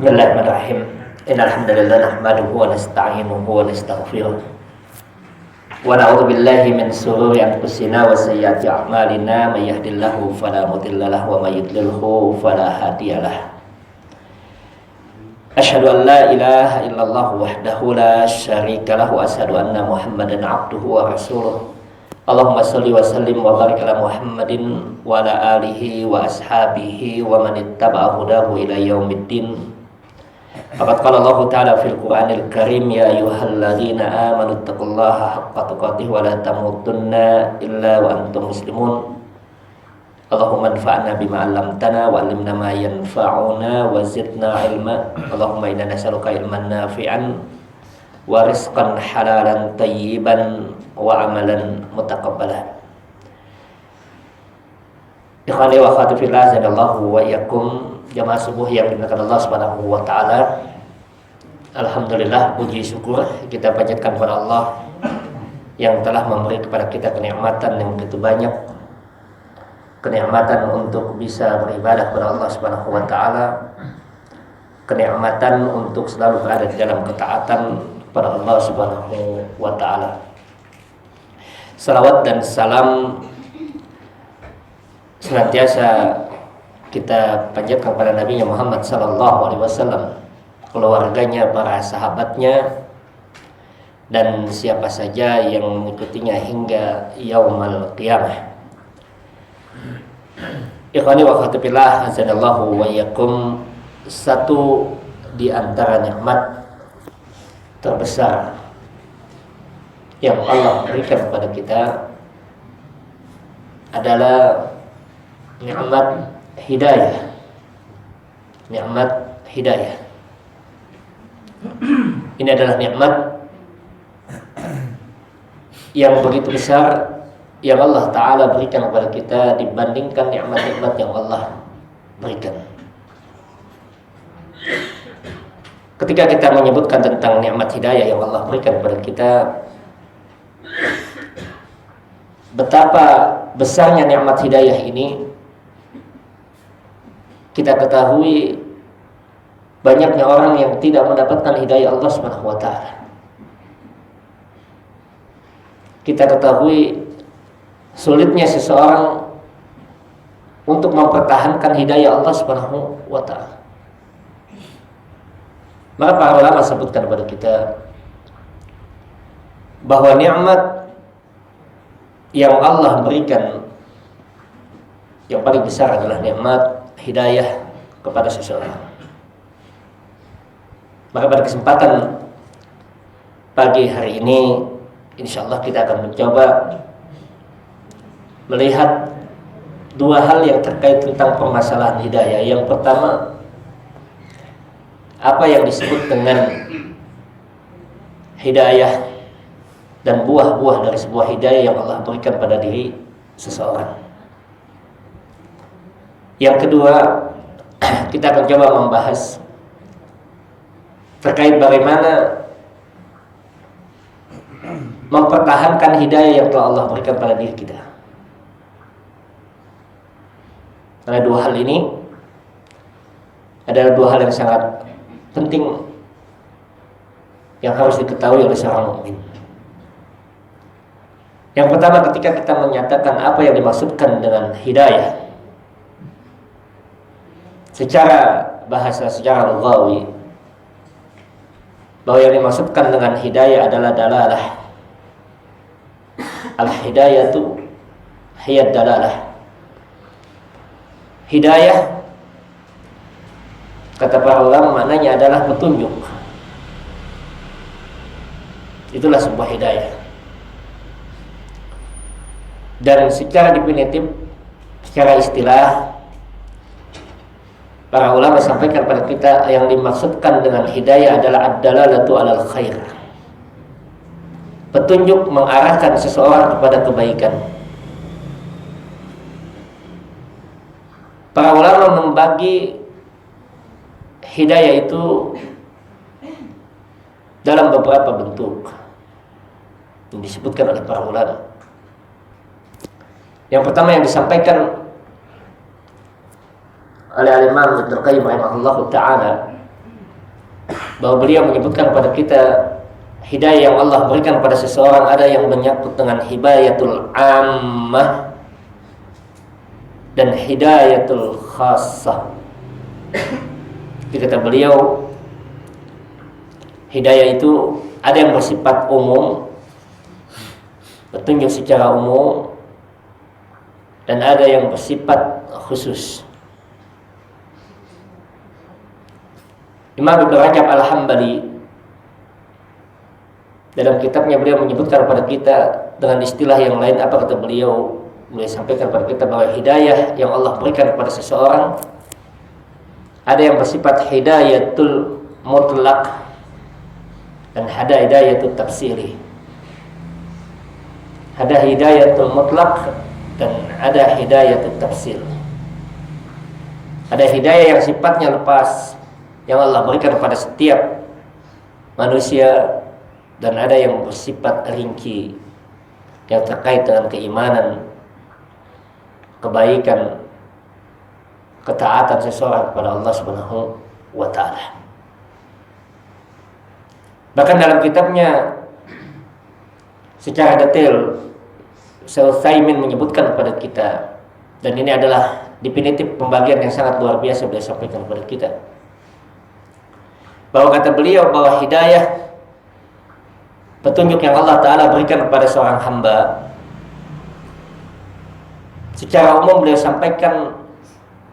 Bismillahirrahmanirrahim. Innal hamdalillah nahmaduhu wa nasta'inuhu wa nastaghfiruh. Wa na'udzu billahi min shururi anfusina wa sayyiati a'malina. May yahdihillahu fala mudilla lahu wa may yudlilhu fala hadiyalah. Asyhadu an la ilaha illallah wahdahu la syarika lahu wa asyhadu anna Muhammadan 'abduhu wa rasuluh. Allahumma shalli wa sallim wa barik ala Muhammadin wa ala alihi wa ashabihi wa man ittaba'a hudahu ila yaumiddin. Faqad qala Allah Ta'ala fil Qur'anil Karim, ya ayyuhalladzina amanu taqullaha haqqa tuqatih wa la tamutunna illa wa antum muslimun. Allahumma anfa'na bima 'allamtana wa 'allimna ma yanfa'una wa zidna 'ilma. Allahumma inna nas'aluka ilman nafi'an wa rizqan halalan tayyiban wa amalan mutaqabbala. Ikhwani wa akhwati fillah, jazallahu wa iyyakum jamaah subuh yang dimuliakan Allah Subhanahu wa taala. Alhamdulillah, puji syukur kita panjatkan kepada Allah yang telah memberi kepada kita kenikmatan yang begitu banyak. Kenikmatan untuk bisa beribadah kepada Allah Subhanahu wa taala. Kenikmatan untuk selalu berada di dalam ketaatan kepada Allah Subhanahu wa taala. Salawat dan salam senantiasa kita panjatkan kepada Nabi Muhammad sallallahu alaihi wasallam, keluarganya, para sahabatnya, dan siapa saja yang mengikutinya hingga yaumul qiyamah. Ikhwani wa akhwati fillah, azanallahu wa iyyakum, satu di antara nikmat terbesar yang Allah berikan kepada kita adalah nikmat hidayah. Nikmat hidayah. Ini adalah nikmat yang begitu besar yang Allah Ta'ala berikan kepada kita dibandingkan nikmat-nikmat yang Allah berikan. Ketika kita menyebutkan tentang nikmat hidayah yang Allah berikan kepada kita, betapa besarnya nikmat hidayah ini, kita ketahui banyaknya orang yang tidak mendapatkan hidayah Allah Subhanahu wa taala. Kita ketahui sulitnya seseorang untuk mempertahankan hidayah Allah Subhanahu wa taala. Maka para ulama sebutkan kepada kita bahwa nikmat yang Allah berikan yang paling besar adalah nikmat hidayah kepada seseorang. Maka pada kesempatan pagi hari ini, insyaallah kita akan mencoba melihat dua hal yang terkait tentang permasalahan hidayah. Yang pertama, apa yang disebut dengan hidayah dan buah-buah dari sebuah hidayah yang Allah berikan pada diri seseorang. Yang kedua, kita akan coba membahas terkait bagaimana mempertahankan hidayah yang telah Allah berikan pada diri kita. Karena dua hal ini adalah dua hal yang sangat penting yang harus diketahui oleh seorang mukmin. Yang pertama, ketika kita menyatakan apa yang dimaksudkan dengan hidayah secara bahasa, secara lughawi, bahwa yang dimaksudkan dengan hidayah adalah dalalah. Al-hidayatu hiya dalalah. Hidayah, kata para ulama, maknanya adalah petunjuk. Itulah sebuah hidayah. Dan secara definitif, secara istilah, para ulama sampaikan pada kita yang dimaksudkan dengan hidayah adalah ad-dalalatu 'alal khair. Petunjuk mengarahkan seseorang kepada kebaikan. Para ulama membagi hidayah itu dalam beberapa bentuk yang disebutkan oleh para ulama. Yang pertama yang disampaikan oleh Imam Ibnu Qayyim rahimahullah taala bahwa beliau menyebutkan kepada kita hidayah yang Allah berikan pada seseorang ada yang menyangkut dengan hidayatul ammah dan hidayatul khassah. Kata beliau, hidayah itu ada yang bersifat umum, petunjuk secara umum, dan ada yang bersifat khusus. Imam Ibnu Rajab Al-Hambali dalam kitabnya beliau menyebutkan kepada kita dengan istilah yang lain. Apa kata beliau? Beliau sampaikan kepada kita bahwa hidayah yang Allah berikan kepada seseorang ada yang bersifat hidayatul mutlaq dan ada hidayatul tafsiri. Ada hidayatul mutlaq dan ada hidayatul tafsir. Ada hidayah yang sifatnya lepas yang Allah berikan kepada setiap manusia, dan ada yang bersifat rinci yang terkait dengan keimanan, kebaikan, ketaatan seseorang kepada Allah Subhanahu wa taala. Bahkan dalam kitabnya secara detail Syekh Utsaimin menyebutkan kepada kita, dan ini adalah definitif pembagian yang sangat luar biasa beliau sampaikan kepada kita, bahwa kata beliau bahwa hidayah, petunjuk yang Allah Ta'ala berikan kepada seorang hamba, secara umum beliau sampaikan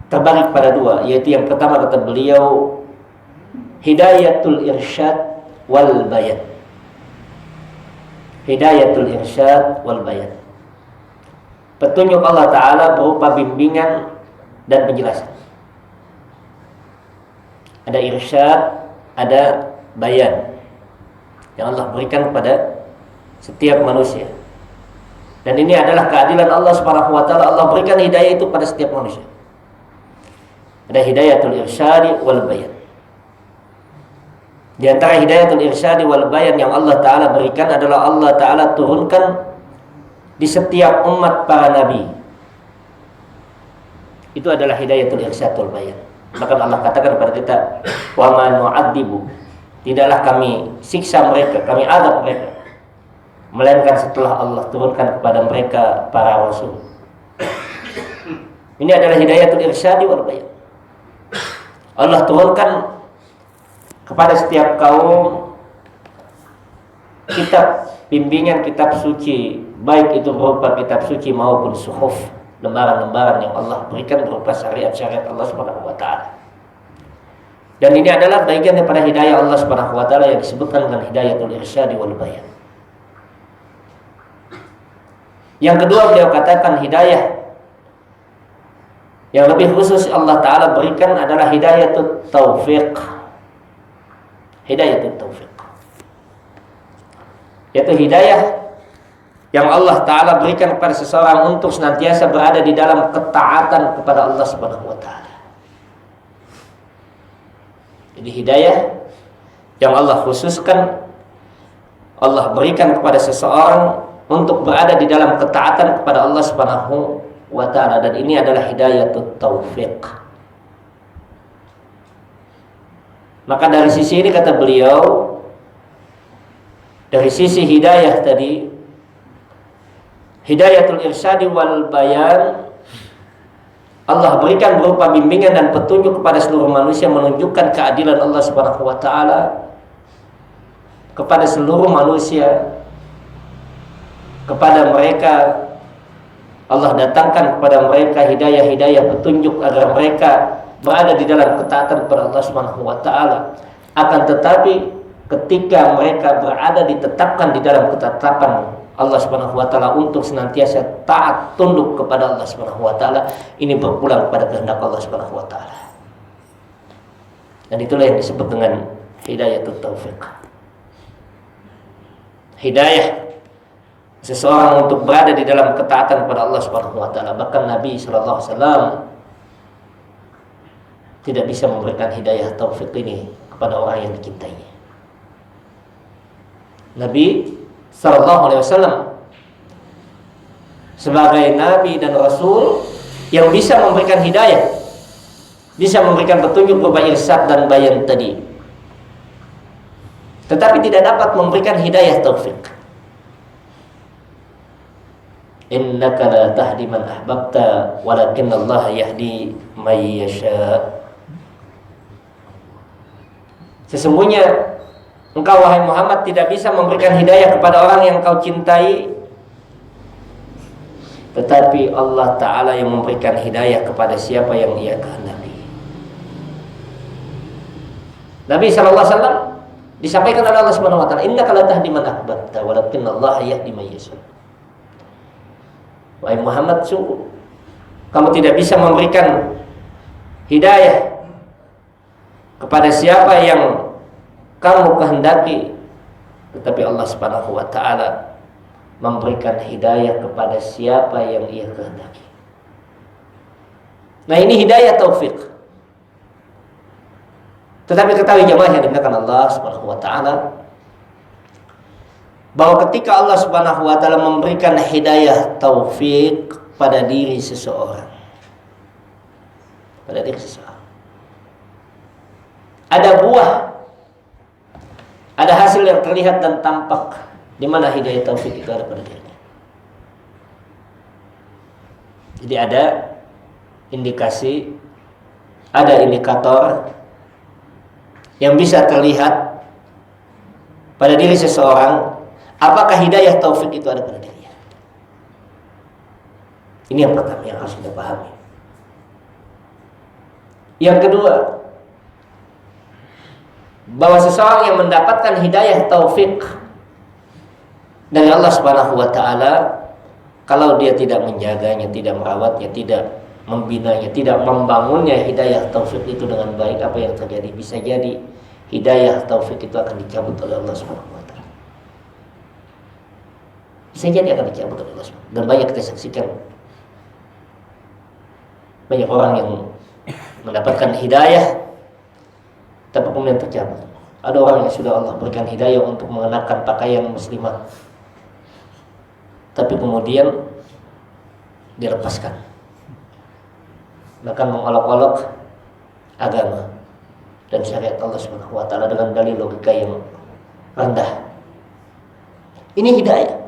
terbagi pada dua, yaitu yang pertama kata beliau hidayatul irsyad wal bayan. Hidayatul irsyad wal bayan, petunjuk Allah Ta'ala berupa bimbingan dan penjelasan. Ada irsyad, ada bayan yang Allah berikan kepada setiap manusia. Dan ini adalah keadilan Allah Subhanahu wa taala. Allah berikan hidayah itu pada setiap manusia. Ada hidayatul irsyadi wal bayan. Di antara hidayatul irsyadi wal bayan yang Allah taala berikan adalah Allah taala turunkan di setiap umat para nabi. Itu adalah hidayatul irsyad wal bayan. Maka Allah katakan kepada kita, wa ma nu'adzibu, tidaklah kami siksa mereka, kami azab mereka, melainkan setelah Allah turunkan kepada mereka para rasul. Ini adalah hidayatul irsyadi wal bayan. Allah turunkan kepada setiap kaum kitab bimbingan, kitab suci, baik itu berupa kitab suci maupun suhuf, lembaran-lembaran yang Allah berikan berupa syariat-syariat Allah Subhanahu wa taala. Dan ini adalah bagian daripada hidayah Allah Subhanahu wa taala yang disebutkan dengan hidayatul irsyadi wal bayan. Yang kedua beliau katakan hidayah yang lebih khusus Allah taala berikan adalah hidayatul taufiq. Hidayatul taufiq, yaitu hidayah yang Allah Ta'ala berikan kepada seseorang untuk senantiasa berada di dalam ketaatan kepada Allah Subhanahu wa Ta'ala. Jadi hidayah yang Allah khususkan, Allah berikan kepada seseorang untuk berada di dalam ketaatan kepada Allah Subhanahu wa Ta'ala, dan ini adalah hidayatul taufiq. Maka dari sisi ini kata beliau, dari sisi hidayah tadi, hidayatul irsyadi wal bayan, Allah berikan berupa bimbingan dan petunjuk kepada seluruh manusia, menunjukkan keadilan Allah Subhanahu wa taala kepada seluruh manusia. Kepada mereka Allah datangkan kepada mereka hidayah-hidayah petunjuk agar mereka berada di dalam ketaatan kepada Allah Subhanahu wa taala. Akan tetapi ketika mereka berada ditetapkan di dalam ketetapan Allah Subhanahu wa taala untuk senantiasa taat tunduk kepada Allah Subhanahu wa taala, ini berpulang kepada kehendak Allah Subhanahu wa taala. Dan itulah yang disebut dengan hidayatul taufiq. Hidayah seseorang untuk berada di dalam ketaatan kepada Allah Subhanahu wa taala. Bahkan Nabi sallallahu alaihi wasallam tidak bisa memberikan hidayah taufik ini kepada orang yang dicintainya. Nabi sallallahu alaihi wasallam sebagai nabi dan rasul yang bisa memberikan hidayah, bisa memberikan petunjuk berupa irsyad dan bayan tadi. tetapi tidak dapat memberikan hidayah taufik. Innaka la tahdi man ahbabta walakinallaha yahdi may yasha. Sesungguhnya engkau wahai Muhammad tidak bisa memberikan hidayah kepada orang yang kau cintai, tetapi Allah Ta'ala yang memberikan hidayah kepada siapa yang ia kehendaki. Nabi SAW disampaikan oleh Allah Subhanahu Wa Taala, innaka la tahdi man ahbabta walakinallaha yahdi may yasha. Wahai Muhammad, sungguh kamu tidak bisa memberikan hidayah kepada siapa yang kamu kehendaki, tetapi Allah Subhanahu wa taala memberikan hidayah kepada siapa yang ia kehendaki. Nah, ini hidayah taufik. Tetapi ketahui jemaah yang dimuliakan Allah Subhanahu wa taala, bahwa ketika Allah Subhanahu wa taala memberikan hidayah taufik pada diri seseorang, ada buah, ada hasil yang terlihat dan tampak di mana hidayah taufik itu ada pada dirinya. Jadi ada indikasi, ada indikator yang bisa terlihat pada diri seseorang, apakah hidayah taufik itu ada pada dirinya. Ini yang pertama yang harus kita pahami. Yang kedua, bahwa seseorang yang mendapatkan hidayah taufik dari Allah Subhanahu wa taala, kalau dia tidak menjaganya, tidak merawatnya, tidak membinanya, tidak membangunnya hidayah taufik itu dengan baik, apa yang terjadi? Bisa jadi hidayah taufik itu akan dicabut oleh Allah Subhanahu wa taala. Bisa jadi akan dicabut oleh Allah Subhanahu wa taala. Dan banyak kita saksikan banyak orang yang mendapatkan hidayah tapi kemudian tercabut. Ada orang yang sudah Allah berikan hidayah untuk mengenakan pakaian muslimah, tapi kemudian dilepaskan, bahkan mengolok-olok agama dan syariat Allah Subhanahu wa taala dengan dalil logika yang rendah. Ini hidayah.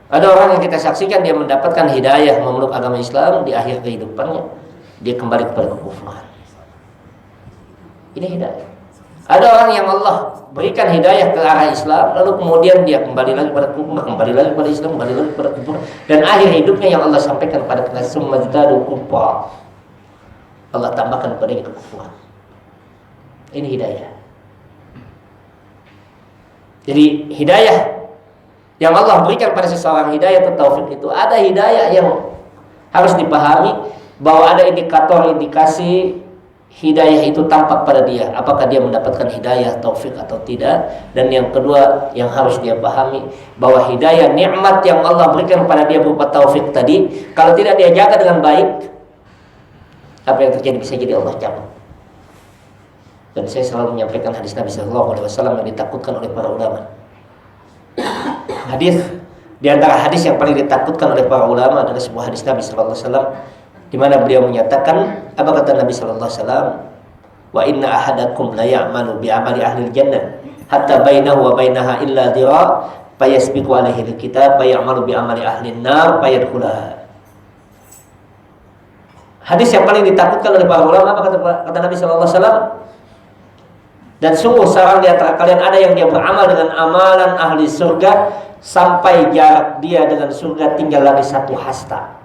Ada orang yang kita saksikan dia mendapatkan hidayah memeluk agama Islam, di akhir kehidupannya dia kembali kepada kekufuran. Ini hidayah. Ada orang yang Allah berikan hidayah ke arah Islam, lalu kemudian dia kembali lagi pada kufur, kembali lagi pada Islam, kembali lagi pada kufur, dan akhir hidupnya yang Allah sampaikan kepada kita, summazidadu kufra, Allah tambahkan kepadanya kekufuran. Ini hidayah. Jadi hidayah yang Allah berikan pada seseorang, hidayah atau taufik itu, ada hidayah yang harus dipahami bahwa ada indikator-indikasi hidayah itu tampak pada dia, apakah dia mendapatkan hidayah taufik atau tidak. Dan yang kedua yang harus dia pahami, bahwa hidayah nikmat yang Allah berikan pada dia berupa taufik tadi, kalau tidak dia jaga dengan baik, apa yang terjadi? Bisa jadi Allah cabut. Dan saya selalu menyampaikan hadis Nabi SAW yang ditakutkan oleh para ulama. Hadis di antara hadis yang paling ditakutkan oleh para ulama adalah sebuah hadis Nabi SAW, di mana beliau menyatakan, apa kata Nabi SAW? Wa inna ahadakum la ya'malu bi amali ahli jannah hatta bainahu wa bainaha illa dhira fayasbiqu alaihi alkitab fayamalu bi amali ahli an-nar fayadkhulaha. Hadis yang paling ditakutkan oleh para ulama, apa kata Nabi SAW? Dan sungguh seorang di antara kalian ada yang dia beramal dengan amalan ahli surga sampai jarak dia dengan surga tinggal lagi satu hasta.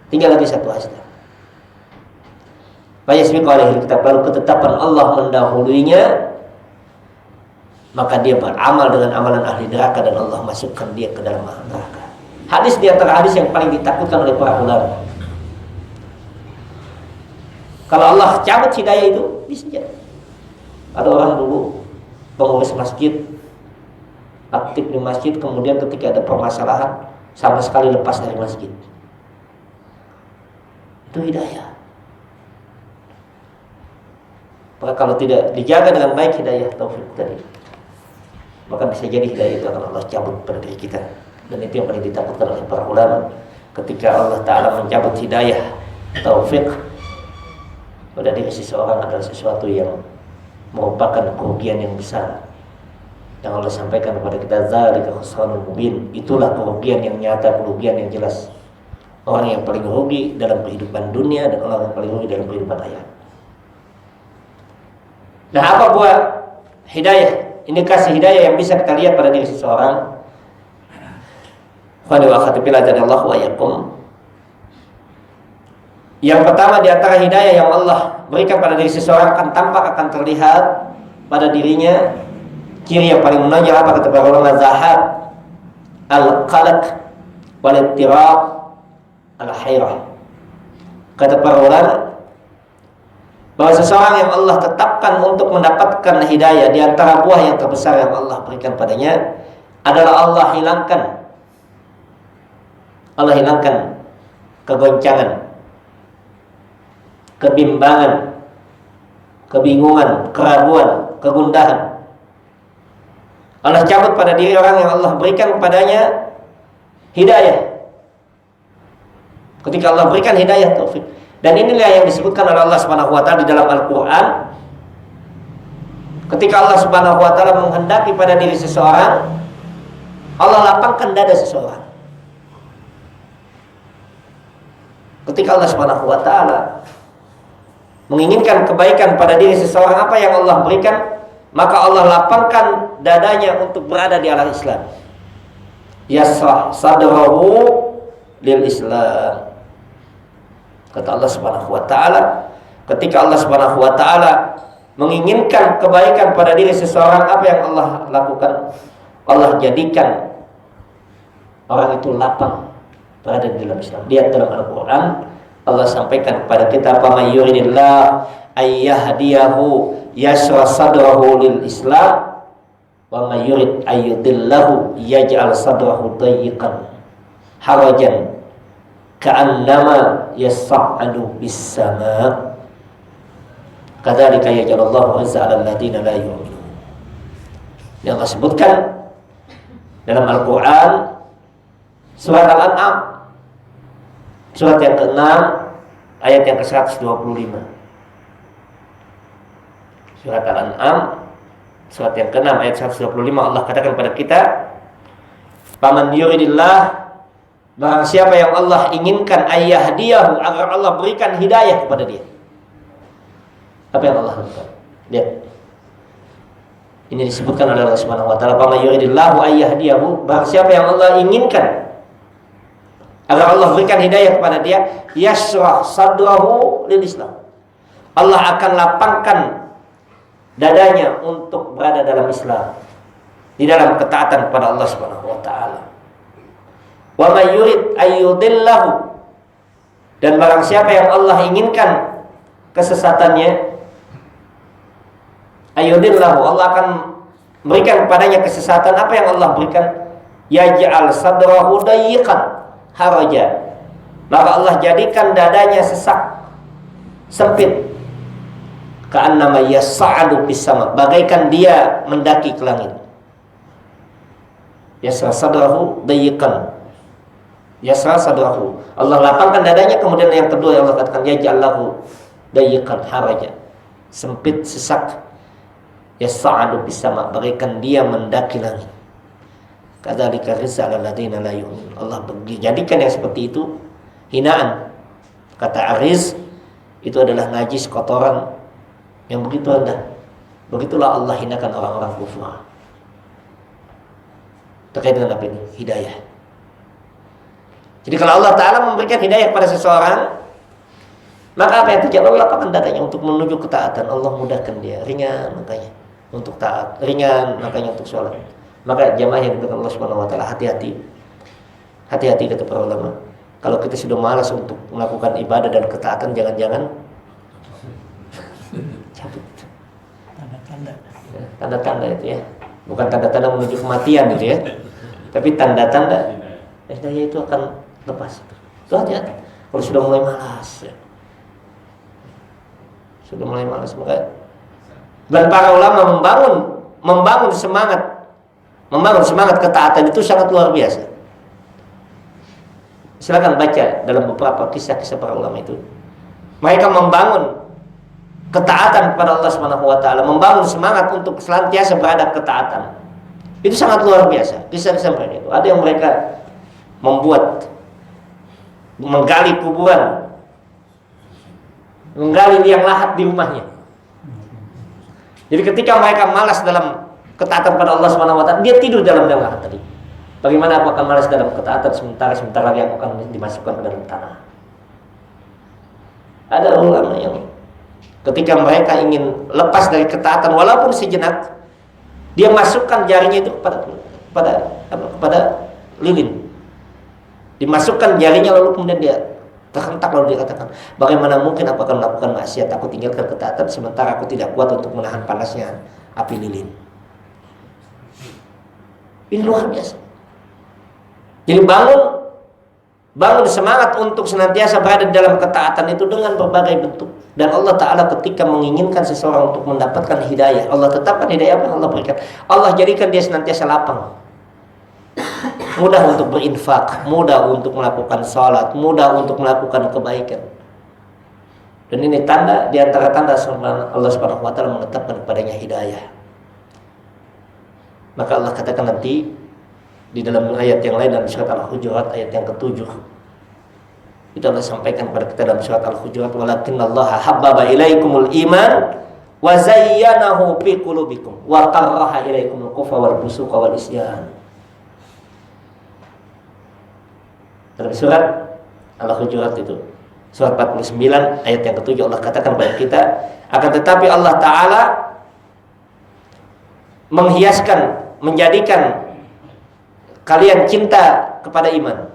Tinggal lagi satu hasta. Fayasbiqu alaihi alkitab, lalu ketetapan Allah mendahuluinya, maka dia beramal dengan amalan ahli neraka dan Allah masukkan dia ke dalam neraka. Hadis di antara hadis yang paling ditakutkan oleh para ulama. Kalau Allah cabut hidayah itu, bisa jadi. Ada orang dulu pengurus masjid, aktif di masjid, kemudian ketika ada permasalahan sama sekali lepas dari masjid. Itu hidayah. Maka kalau tidak dijaga dengan baik hidayah taufik tadi, maka bisa jadi hidayah itu akan Allah cabut pada diri kita. Dan itu yang paling ditakutkan oleh para ulama. Ketika Allah Ta'ala mencabut hidayah taufik pada diri seseorang adalah sesuatu yang merupakan kerugian yang besar. Yang Allah sampaikan kepada kita, zalika khusranul mubin, itulah kerugian yang nyata, kerugian yang jelas. Orang yang paling rugi dalam kehidupan dunia dan orang yang paling rugi dalam kehidupan akhirat. Nah, apa buah hidayah? Indikasi hidayah yang bisa kita lihat pada diri seseorang. Wa akhatibillah jadallahu wa yakum. Yang pertama di antara hidayah yang Allah berikan pada diri seseorang akan tampak, akan terlihat pada dirinya. Ciri yang paling menonjol apa kata para ulama? Zahab al-qalaq wal ittirab al-hairah. Kata para ulama bahwa seseorang yang Allah tetapkan untuk mendapatkan hidayah, di antara buah yang terbesar yang Allah berikan padanya adalah Allah hilangkan kegoncangan, kebimbangan, kebingungan, keraguan, kegundahan. Allah cabut pada diri orang yang Allah berikan kepadanya hidayah. Ketika Allah berikan hidayah, taufik. Dan inilah yang disebutkan oleh Allah Subhanahu wa taala di dalam Al-Qur'an. Ketika Allah Subhanahu wa taala menghendaki pada diri seseorang, Allah lapangkan dada seseorang. Ketika Allah Subhanahu wa taala menginginkan kebaikan pada diri seseorang, apa yang Allah berikan? Maka Allah lapangkan dadanya untuk berada di arah Islam. Yasrah sadrahu lil Islam. Kata Allah Subhanahu wa taala, ketika Allah Subhanahu wa taala menginginkan kebaikan pada diri seseorang, apa yang Allah lakukan? Allah jadikan orang itu lapang berada di dalam Islam. Lihat dalam Al-Qur'an, Allah sampaikan kepada kita, "Faman yuridillah ayyahdiyahu yashrah sadrahu lil Islam wa may yurid ayyudillahu yaj'al sadrahu dayyqan harajan ka'annama yas'adu bis sama'. Kadzalika yaj'alullahu 'azza 'alal ladina la yu'minun." Yang Allah sebutkan dalam Al-Qur'an surat Al-An'am surat yang ke-6 ayat yang ke-125. Surat Al-An'am surat yang ke-6 ayat 125, Allah katakan kepada kita, "Faman yuridillah," barang siapa yang Allah inginkan, ayyahdiyahu, agar Allah berikan hidayah kepada dia. Apa yang Allah lakukan? Lihat. Ini disebutkan oleh Allah Subhanahu wa taala, "Faman yuridillahu ayyahdiyahu," barang siapa yang Allah inginkan agar Allah berikan hidayah kepada dia, yashrah sadrahu lil Islam. Allah akan lapangkan dadanya untuk berada dalam Islam, di dalam ketaatan kepada Allah Subhanahu wa taala. Wa may yurid ayyudillahu, dan barang siapa yang Allah inginkan kesesatannya, ayyudillahu, Allah akan berikan kepadanya kesesatan. Apa yang Allah berikan? Yaj'al sadrahu dayyqan haraja, maka Allah jadikan dadanya sesak, sempit. Ka'annama yas'adu bis sama', bagaikan dia mendaki ke langit. Yasra sadrahu dayyqan, yasra sadrahu, Allah lapangkan dadanya. Kemudian yang kedua yang Allah katakan, yaj'allahu dayyqan haraja, sempit, sesak. Yas'adu bis sama', bagaikan dia mendaki langit. Kadzalika rizqal ladzina la yu'minun. Allah jadikan yang seperti itu hinaan. Kata ariz itu adalah najis, kotoran yang begitu rendah. Begitulah Allah hinakan orang-orang kufur. Terkait dengan apa ini? Hidayah. Jadi kalau Allah Ta'ala memberikan hidayah kepada seseorang, maka apa yang terjadi? Allah lapangkan dadanya untuk menuju ketaatan. Allah mudahkan dia, ringan makanya untuk taat, ringan makanya untuk sholat. Maka jamaah yang diberkahi Allah Subhanahu wa taala, hati-hati. Hati-hati kata para ulama. Kalau kita sudah malas untuk melakukan ibadah dan ketaatan, jangan-jangan cabut. Tanda-tanda. Tanda-tanda itu ya. Bukan tanda-tanda menuju kematian gitu ya. Tapi tanda-tanda hidayah itu akan lepas. Itu hati-hati. Kalau sudah mulai malas ya. Sudah mulai malas, maka dan para ulama membangun semangat ketaatan itu sangat luar biasa. Silakan baca dalam beberapa kisah-kisah para ulama itu. Mereka membangun ketaatan kepada Allah Subhanahu wa taala, membangun semangat untuk senantiasa berada ketaatan. Itu sangat luar biasa. Kisah-kisah mereka itu. Ada yang mereka menggali kuburan, menggali liang lahat di rumahnya. Jadi ketika mereka malas dalam ketaatan pada Allah Subhanahu wa taala, dia tidur dalam liang lahat tadi. Bagaimana aku akan malas dalam ketaatan sebentar lagi aku akan dimasukkan ke dalam tanah. Ada ulama yang ketika mereka ingin lepas dari ketaatan walaupun sejenak, dia masukkan jarinya itu kepada lilin. Dimasukkan jarinya lalu kemudian dia terhentak lalu dia katakan, bagaimana mungkin aku akan melakukan maksiat, aku tinggalkan ketaatan sementara aku tidak kuat untuk menahan panasnya api lilin. Ini luar biasa. Jadi bangun semangat untuk senantiasa berada dalam ketaatan itu dengan berbagai bentuk. Dan Allah Ta'ala ketika menginginkan seseorang untuk mendapatkan hidayah, Allah tetapkan hidayah apa yang Allah berikan. Allah jadikan dia senantiasa lapang, mudah untuk berinfak, mudah untuk melakukan salat, mudah untuk melakukan kebaikan. Dan ini tanda di antara tanda Allah Subhanahu wa taala menetapkan kepadanya hidayah. Maka Allah katakan nanti di dalam ayat yang lain dalam surat Al-Hujurat ayat yang ke-7. Itu Allah sampaikan kepada kita dalam surat Al-Hujurat, walakinnallaha habbaba ilaikumul iman wa zayyanahu fi qulubikum wa karaha ilaikumul kufra wal fusuqa wal isyan. Dalam surat Al-Hujurat itu surat 49 ayat yang ke-7 Allah katakan kepada kita, akan tetapi Allah Ta'ala menjadikan kalian cinta kepada iman.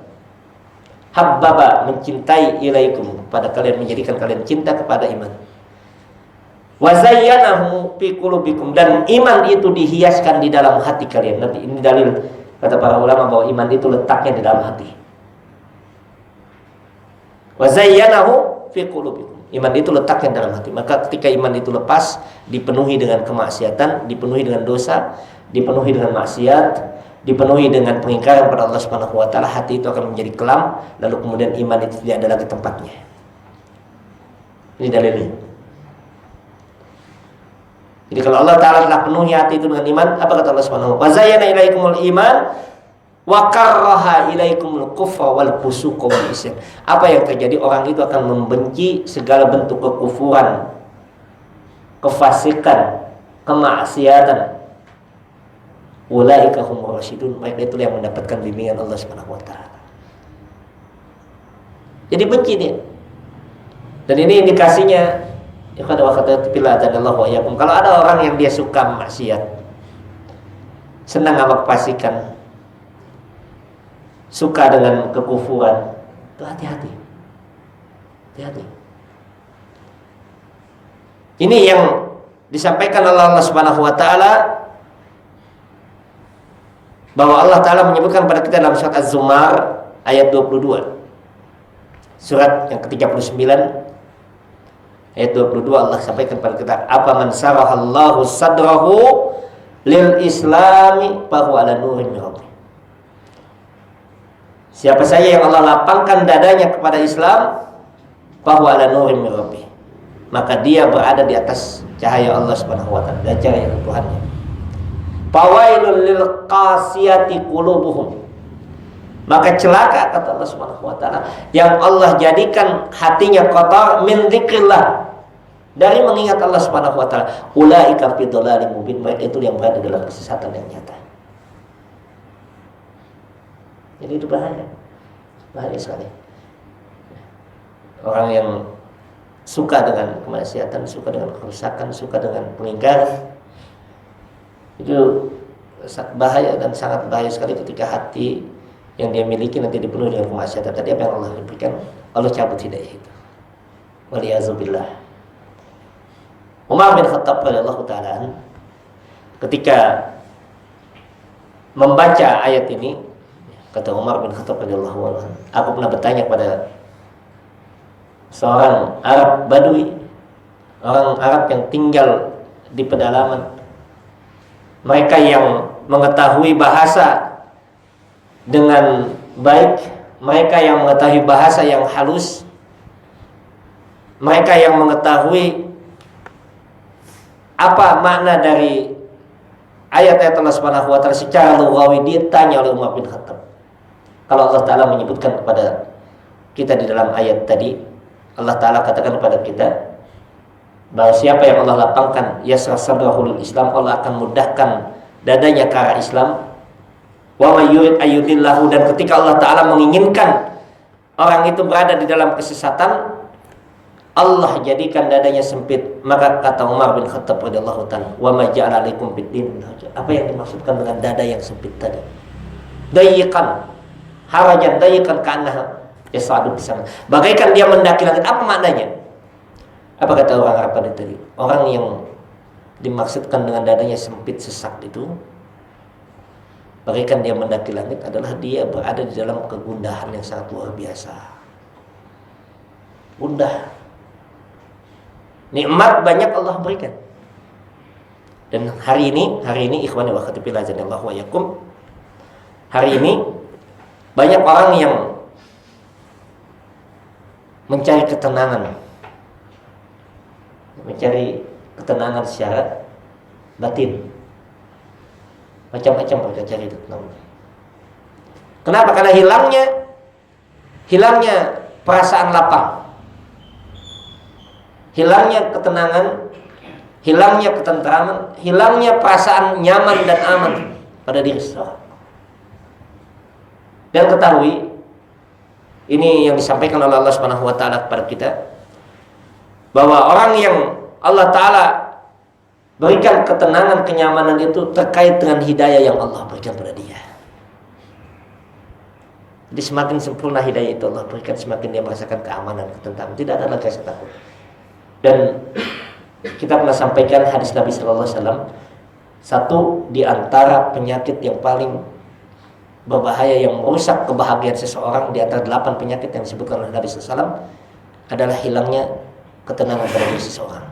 Habbaba, mencintai ilaikum, pada kalian, menjadikan kalian cinta kepada iman. Wa zayyanahu fi qulubikum, dan iman itu dihiaskan di dalam hati kalian. Nanti ini dalil kata para ulama bahwa iman itu letaknya di dalam hati. Wa zayyanahu fi qulubikum, iman itu letaknya dalam hati. Maka ketika iman itu lepas, dipenuhi dengan kemaksiatan, dipenuhi dengan dosa, dipenuhi dengan maksiat, dipenuhi dengan pengingkaran pada Allah Subhanahu wa taala, hati itu akan menjadi kelam, lalu kemudian iman itu tidak ada lagi tempatnya. Ini dalilnya. Jadi kalau Allah Ta'ala telah penuhi hati itu dengan iman, apa kata Allah Subhanahu wa taala? Wa zayyana ilaikumul iman wa karraha ilaikumul kufra wal fusuqa wal isyan. Apa yang terjadi? Orang itu akan membenci segala bentuk kekufuran, kefasikan, kemaksiatan. Ulaika humur rasyidun, mereka itu yang mendapatkan bimbingan Allah Subhanahu wa taala. Jadi benci dia. Dan ini indikasinya, ya kada wa kata pillah tadallahu wa iyyakum. Kalau ada orang yang dia suka maksiat, senang sama kefasikan, suka dengan kekufuran, itu hati-hati. Hati-hati. Ini yang disampaikan oleh Allah Subhanahu wa taala, bahwa Allah Ta'ala menyebutkan pada kita dalam surat Az-Zumar ayat 22, surat yang ke-39 ayat 22, Allah sampaikan pada kita, apa man sarahallahu sadrahu lil islami fahuwa ala nurin min rabbih. Siapa saja yang Allah lapangkan dadanya kepada Islam, fahuwa ala nurin min rabbih, maka dia berada di atas cahaya Allah Subhanahu wa taala, dan cahaya Tuhannya. Fawailul lil qasiyati qulubuhum, maka celaka kata Allah Subhanahu wa taala yang Allah jadikan hatinya kotor min dzikrillah, dari mengingat Allah Subhanahu wa taala. Ulaika fi dhalalim mubin, mereka itu yang berada dalam kesesatan yang nyata. Jadi itu bahaya sekali. Orang yang suka dengan kemaksiatan, suka dengan kerusakan, suka dengan pengingkaran, itu bahaya, dan sangat bahaya sekali ketika hati yang dia miliki nanti dipenuhi dengan kemaksiatan. Tadi apa yang Allah berikan, Allah cabut hidayah itu. Waliyazubillah. Umar bin Khattab radhiyallahu ta'ala ketika membaca ayat ini, kata Umar bin Khattab radhiyallahu anhu, aku pernah bertanya kepada seorang Arab Badui, orang Arab yang tinggal di pedalaman, mereka yang mengetahui bahasa dengan baik, mereka yang mengetahui bahasa yang halus, mereka yang mengetahui apa makna dari ayat-ayat Allah Subhanahu wa taala secara lughawi, ditanya oleh Umar bin Khattab. Kalau Allah Taala menyebutkan kepada kita di dalam ayat tadi, Allah Taala katakan kepada kita bahwa siapa yang Allah lapangkan yasra sadrahul Islam, Allah akan mudahkan dadanya ke arah Islam. Wa may yurid ayyudillahu, dan ketika Allah Taala menginginkan orang itu berada di dalam kesesatan, Allah jadikan dadanya sempit. Maka kata Umar bin Khattab radhiyallahu taala, wa ma ja'ala alaikum fid-din. Apa yang dimaksudkan dengan dada yang sempit tadi? Dayiqan, harajan dayiqan kana yas'adu bisama. Bagaikan dia mendaki langit. Apa maknanya? Apa kata orang Arab tadi? Orang yang dimaksudkan dengan dadanya sempit sesak itu, bagaikan dia mendaki langit adalah dia berada di dalam kegundahan yang sangat luar biasa. Gundah. Nikmat banyak Allah berikan. Dan hari ini ikhwani wa akhwati fillah jannallahu wa yakum. Hari ini banyak orang yang mencari ketenangan secara batin. Macam-macam mereka cari ketenangan. Kenapa? Karena hilangnya perasaan lapang, hilangnya ketenangan, hilangnya ketentraman, hilangnya perasaan nyaman dan aman pada diri seseorang. Dan ketahui, ini yang disampaikan oleh Allah Subhanahu wa taala kepada kita, bahwa orang yang Allah Taala berikan ketenangan, kenyamanan itu terkait dengan hidayah yang Allah berikan pada dia. Jadi semakin sempurna hidayah itu Allah berikan, semakin dia merasakan keamanan, ketentraman, tidak ada lagi rasa takut. Dan kita pernah sampaikan hadis Nabi sallallahu alaihi wasallam, satu di antara penyakit yang paling berbahaya yang merusak kebahagiaan seseorang di antara 8 penyakit yang disebutkan oleh Nabi sallallahu alaihi wasallam adalah hilangnya ketenangan pada diri seseorang.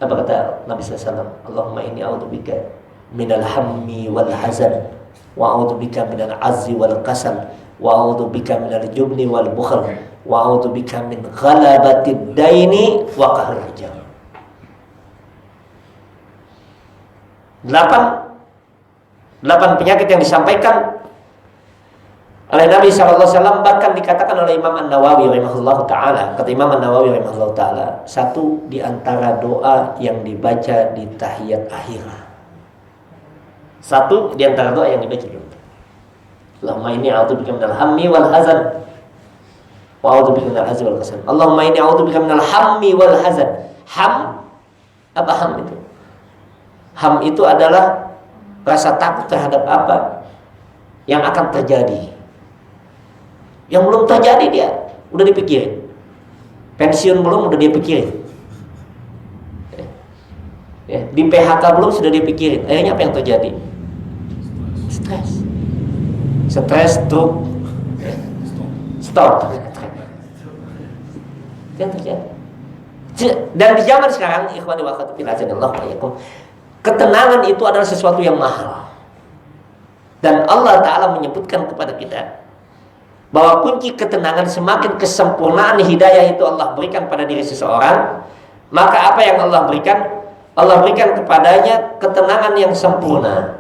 Apa kata Nabi sallallahu alaihi wasallam? Allahumma inni a'udzubika minal hammi wal hazan, wa a'udzubika minal azzi wal kasal, wa a'udzubika minal jubni wal bukhl, wa a'udzubika min ghalabatid daini wa qahril rijal. 8 penyakit yang disampaikan oleh Nabi SAW, bahkan dikatakan oleh Imam An-Nawawi rahimahullah ta'ala. Kata Imam An-Nawawi rahimahullah ta'ala, satu di antara doa yang dibaca di tahiyat akhir. Satu di antara doa yang dibaca di Allahumma inni a'udzubika minal hammi wal hazan, wa a'udzubika minal hazan wal kasal. Allahumma inni a'udzubika minal hammi wal hazan. Ham, apa ham itu? Ham itu adalah rasa takut terhadap apa yang akan terjadi. Yang belum terjadi dia udah dipikirin. Pensiun belum udah dia pikirin. Ya, di PHK belum sudah dia pikirin. Akhirnya apa yang terjadi? Stres, stroke, stop. Itu yang terjadi. Dan di zaman sekarang, ikhwani wa akhwati fillah jannallahu wa yakum, ketenangan itu adalah sesuatu yang mahal. Dan Allah Ta'ala menyebutkan kepada kita bahwa kunci ketenangan, semakin kesempurnaan hidayah itu Allah berikan pada diri seseorang, maka apa yang Allah berikan? Allah berikan kepadanya ketenangan yang sempurna.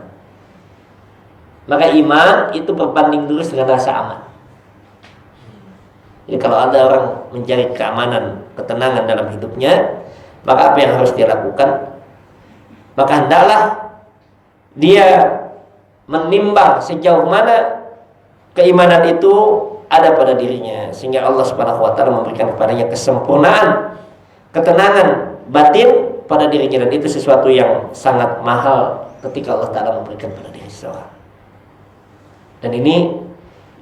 Maka iman itu berbanding lurus dengan rasa aman. Jadi kalau ada orang mencari keamanan, ketenangan dalam hidupnya, maka apa yang harus dia lakukan? Maka hendaklah dia menimbang sejauh mana keimanan itu ada pada dirinya, sehingga Allah Subhanahu wa taala memberikan kepadanya kesempurnaan, ketenangan batin pada dirinya. Dan itu sesuatu yang sangat mahal ketika Allah Ta'ala memberikan pada diri seseorang. Dan ini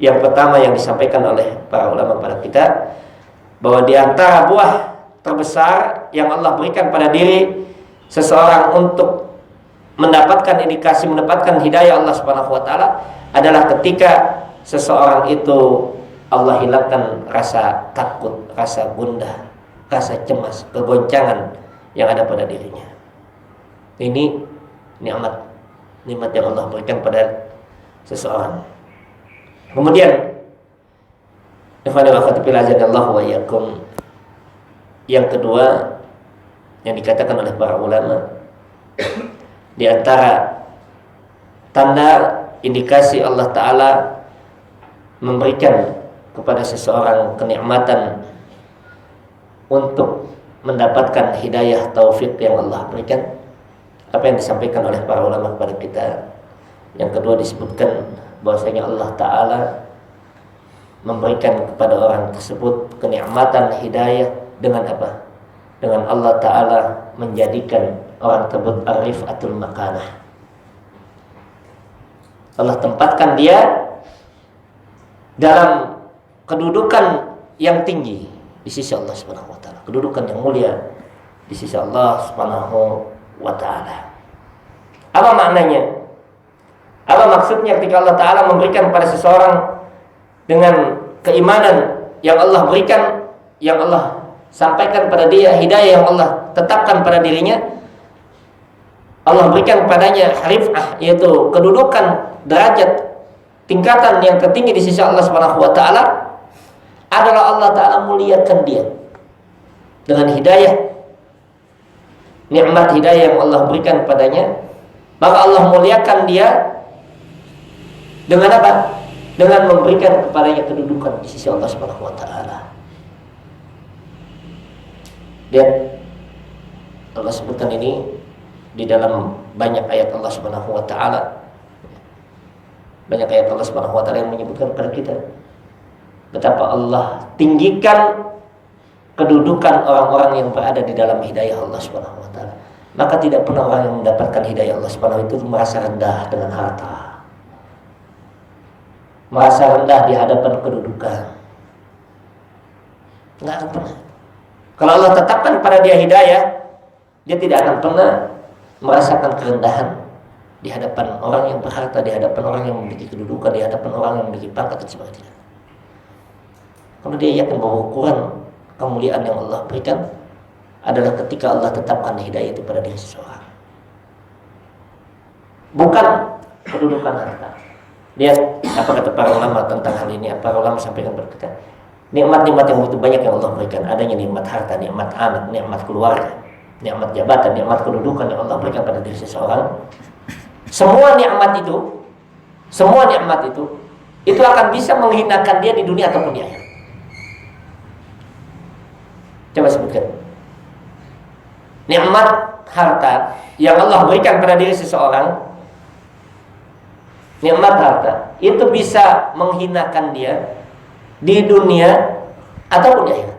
yang pertama yang disampaikan oleh para ulama kepada kita, bahwa di antara buah terbesar yang Allah berikan pada diri seseorang untuk mendapatkan indikasi, mendapatkan hidayah Allah Subhanahu wa taala adalah ketika seseorang itu Allah hilangkan rasa takut, rasa gundah, rasa cemas, kegoncangan yang ada pada dirinya. Ini nikmat yang Allah berikan pada seseorang. Kemudian yang kedua, yang dikatakan oleh para ulama, di antara tanda indikasi Allah Ta'ala memberikan kepada seseorang kenikmatan untuk mendapatkan hidayah taufik yang Allah berikan, apa yang disampaikan oleh para ulama kepada kita. Yang kedua disebutkan bahwasanya Allah Ta'ala memberikan kepada orang tersebut kenikmatan hidayah dengan apa? Dengan Allah Ta'ala menjadikan orang tersebut arifatul makanah. Allah tempatkan dia dalam kedudukan yang tinggi di sisi Allah Subhanahu wa taala, kedudukan yang mulia di sisi Allah Subhanahu wa taala. Apa maknanya? Apa maksudnya ketika Allah Ta'ala memberikan pada seseorang dengan keimanan yang Allah berikan, yang Allah sampaikan pada dia, hidayah yang Allah tetapkan pada dirinya, Allah berikan padanya rif'ah, yaitu kedudukan, derajat, tingkatan yang tertinggi di sisi Allah Subhanahu wa taala, adalah Allah Ta'ala muliakan dia dengan hidayah, nikmat hidayah yang Allah berikan padanya. Maka Allah muliakan dia dengan apa? Dengan memberikan kepadanya kedudukan di sisi Allah Subhanahu wa taala. Dan Allah sebutkan ini di dalam banyak ayat Allah Subhanahu wa taala. Banyak ayat Allah Subhanahu wa taala yang menyebutkan kepada kita betapa Allah tinggikan kedudukan orang-orang yang berada di dalam hidayah Allah Subhanahu wa taala. Maka tidak pernah orang yang mendapatkan hidayah Allah Subhanahu itu merasa rendah dengan harta, merasa rendah di hadapan kedudukan. Enggak akan pernah. Kalau Allah tetapkan pada dia hidayah, dia tidak akan pernah merasakan kerendahan di hadapan orang yang berharta, di hadapan orang yang memiliki kedudukan, di hadapan orang yang memiliki pangkat dan sebagainya. Kalau dia yakin bahwa ukuran kemuliaan yang Allah berikan adalah ketika Allah tetapkan hidayah itu pada diri seseorang, bukan kedudukan harta. Lihat apa kata para ulama tentang hal ini. Para ulama sampaikan berkata, nikmat-nikmat yang begitu banyak yang Allah berikan, adanya nikmat harta, nikmat anak, nikmat keluarga, nikmat jabatan, nikmat kedudukan yang Allah berikan pada diri seseorang. Semua nikmat itu akan bisa menghinakan dia di dunia ataupun di akhirat. Coba sebutkan. Nikmat harta yang Allah berikan pada diri seseorang, nikmat harta itu bisa menghinakan dia di dunia ataupun di akhirat.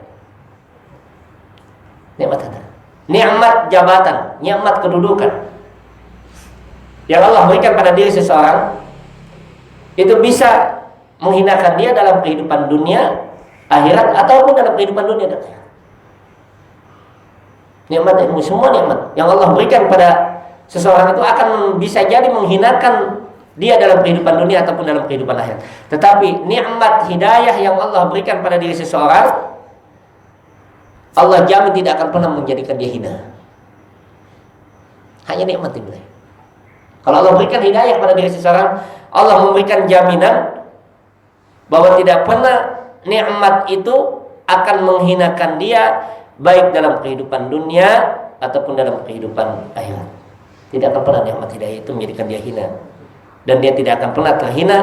Nikmat harta, nikmat jabatan, nikmat kedudukan yang Allah berikan pada diri seseorang itu bisa menghinakan dia dalam kehidupan dunia, akhirat, ataupun dalam kehidupan dunia dan akhirat. Nikmat ilmu, semua nikmat yang Allah berikan pada seseorang itu akan bisa jadi menghinakan dia dalam kehidupan dunia ataupun dalam kehidupan akhirat. Tetapi nikmat hidayah yang Allah berikan pada diri seseorang, Allah jamin tidak akan pernah menjadikan dia hina. Hanya nikmat itu. Kalau Allah berikan hidayah pada diri seseorang, Allah memberikan jaminan bahwa tidak pernah nikmat itu akan menghinakan dia, baik dalam kehidupan dunia ataupun dalam kehidupan akhirat. Tidak akan pernah nikmat hidayah itu menjadikan dia hina, dan dia tidak akan pernah terhina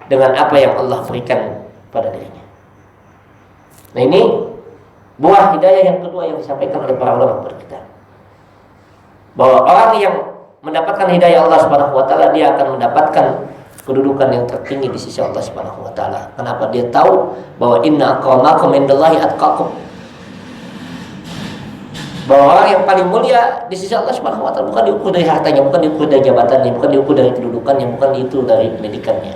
dengan apa yang Allah berikan pada dirinya. Nah, ini buah hidayah yang kedua yang disampaikan oleh para ulama kepada kita, bahwa orang yang mendapatkan hidayah Allah Subhanahu wa taala, dia akan mendapatkan kedudukan yang tertinggi di sisi Allah Subhanahu wa taala. Kenapa? Dia tahu bahwa inna akramakum indallahi atqakum, bahwa orang yang paling mulia di sisi Allah Subhanahu wa taala bukan diukur dari hartanya, bukan diukur dari jabatannya, bukan diukur dari kedudukannya, bukan itu dari pendidikannya.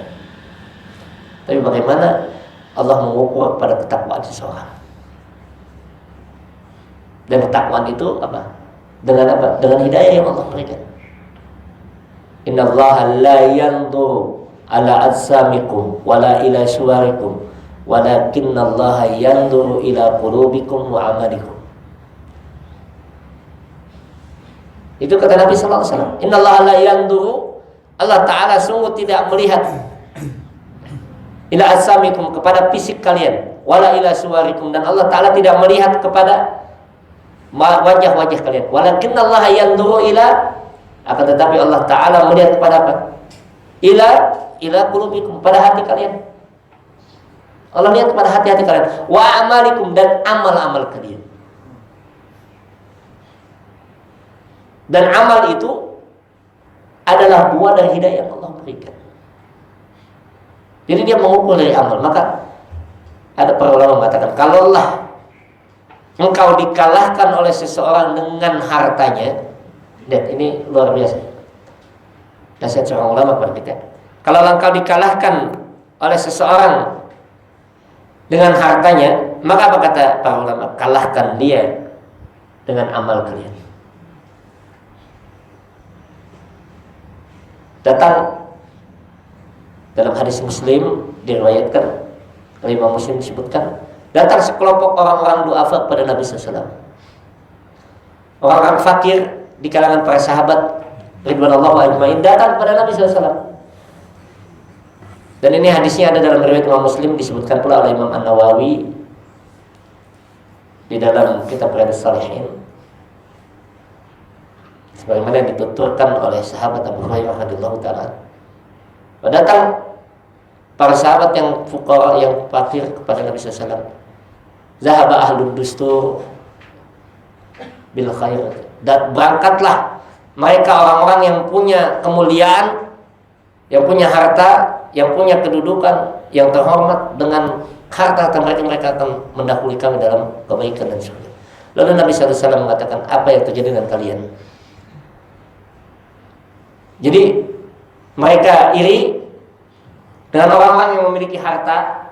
Tapi bagaimana Allah mengukur pada ketakwaan seseorang. Dan ketakwaan itu apa? Dengan apa? Dengan hidayah yang Allah berikan. Innallaha la yanzuru ala ajsamikum wala ila suwarikum walakinnallaha yanzuru ila qulubikum wa amalikum. Itu kata Nabi sallallahu alaihi wasallam. Innallaha la yanzuru, Allah Ta'ala sungguh tidak melihat ila ajsamikum, kepada fisik kalian, wala ila suwarikum, dan Allah Ta'ala tidak melihat kepada wajah-wajah kalian. Walakinallaha yanzuru ila, akan tetapi Allah Ta'ala melihat kepada apa? Ila qulubikum, pada hati kalian. Allah lihat kepada hati-hati kalian. Wa amalikum, dan amal-amal kalian. Dan amal itu adalah buah dari hidayah yang Allah berikan. Jadi dia mengukur dari amal. Maka ada para ulama mengatakan, kalau Allah engkau dikalahkan oleh seseorang dengan hartanya, dan ini luar biasa. Nasihat seorang ulama kepada kita. Kalau engkau dikalahkan oleh seseorang dengan hartanya, maka apa kata para ulama? Kalahkan dia dengan amal kalian. Datang dalam hadis Muslim, diriwayatkan oleh Imam Muslim, disebutkan datang sekelompok orang-orang du'afa kepada Nabi SAW. Orang-orang fakir di kalangan para sahabat ridwanullah ajmain datang kepada Nabi SAW. Dan ini hadisnya ada dalam riwayat Imam Muslim, disebutkan pula oleh Imam An-Nawawi di dalam kitab Riyadhus Shalihin, sebagaimana yang dituturkan oleh sahabat Abu Hurairah radhiyallahu taala. Datang para sahabat yang fuqara, yang fakir kepada Nabi SAW. Zahaba ahlud dustur bil khair. Dan berangkatlah mereka orang-orang yang punya kemuliaan, yang punya harta, yang punya kedudukan, yang terhormat, dengan harta mereka akan mendahului kami dalam kebaikan dan surga. Lalu Nabi SAW mengatakan, apa yang terjadi dengan kalian? Jadi mereka iri dengan orang-orang yang memiliki harta,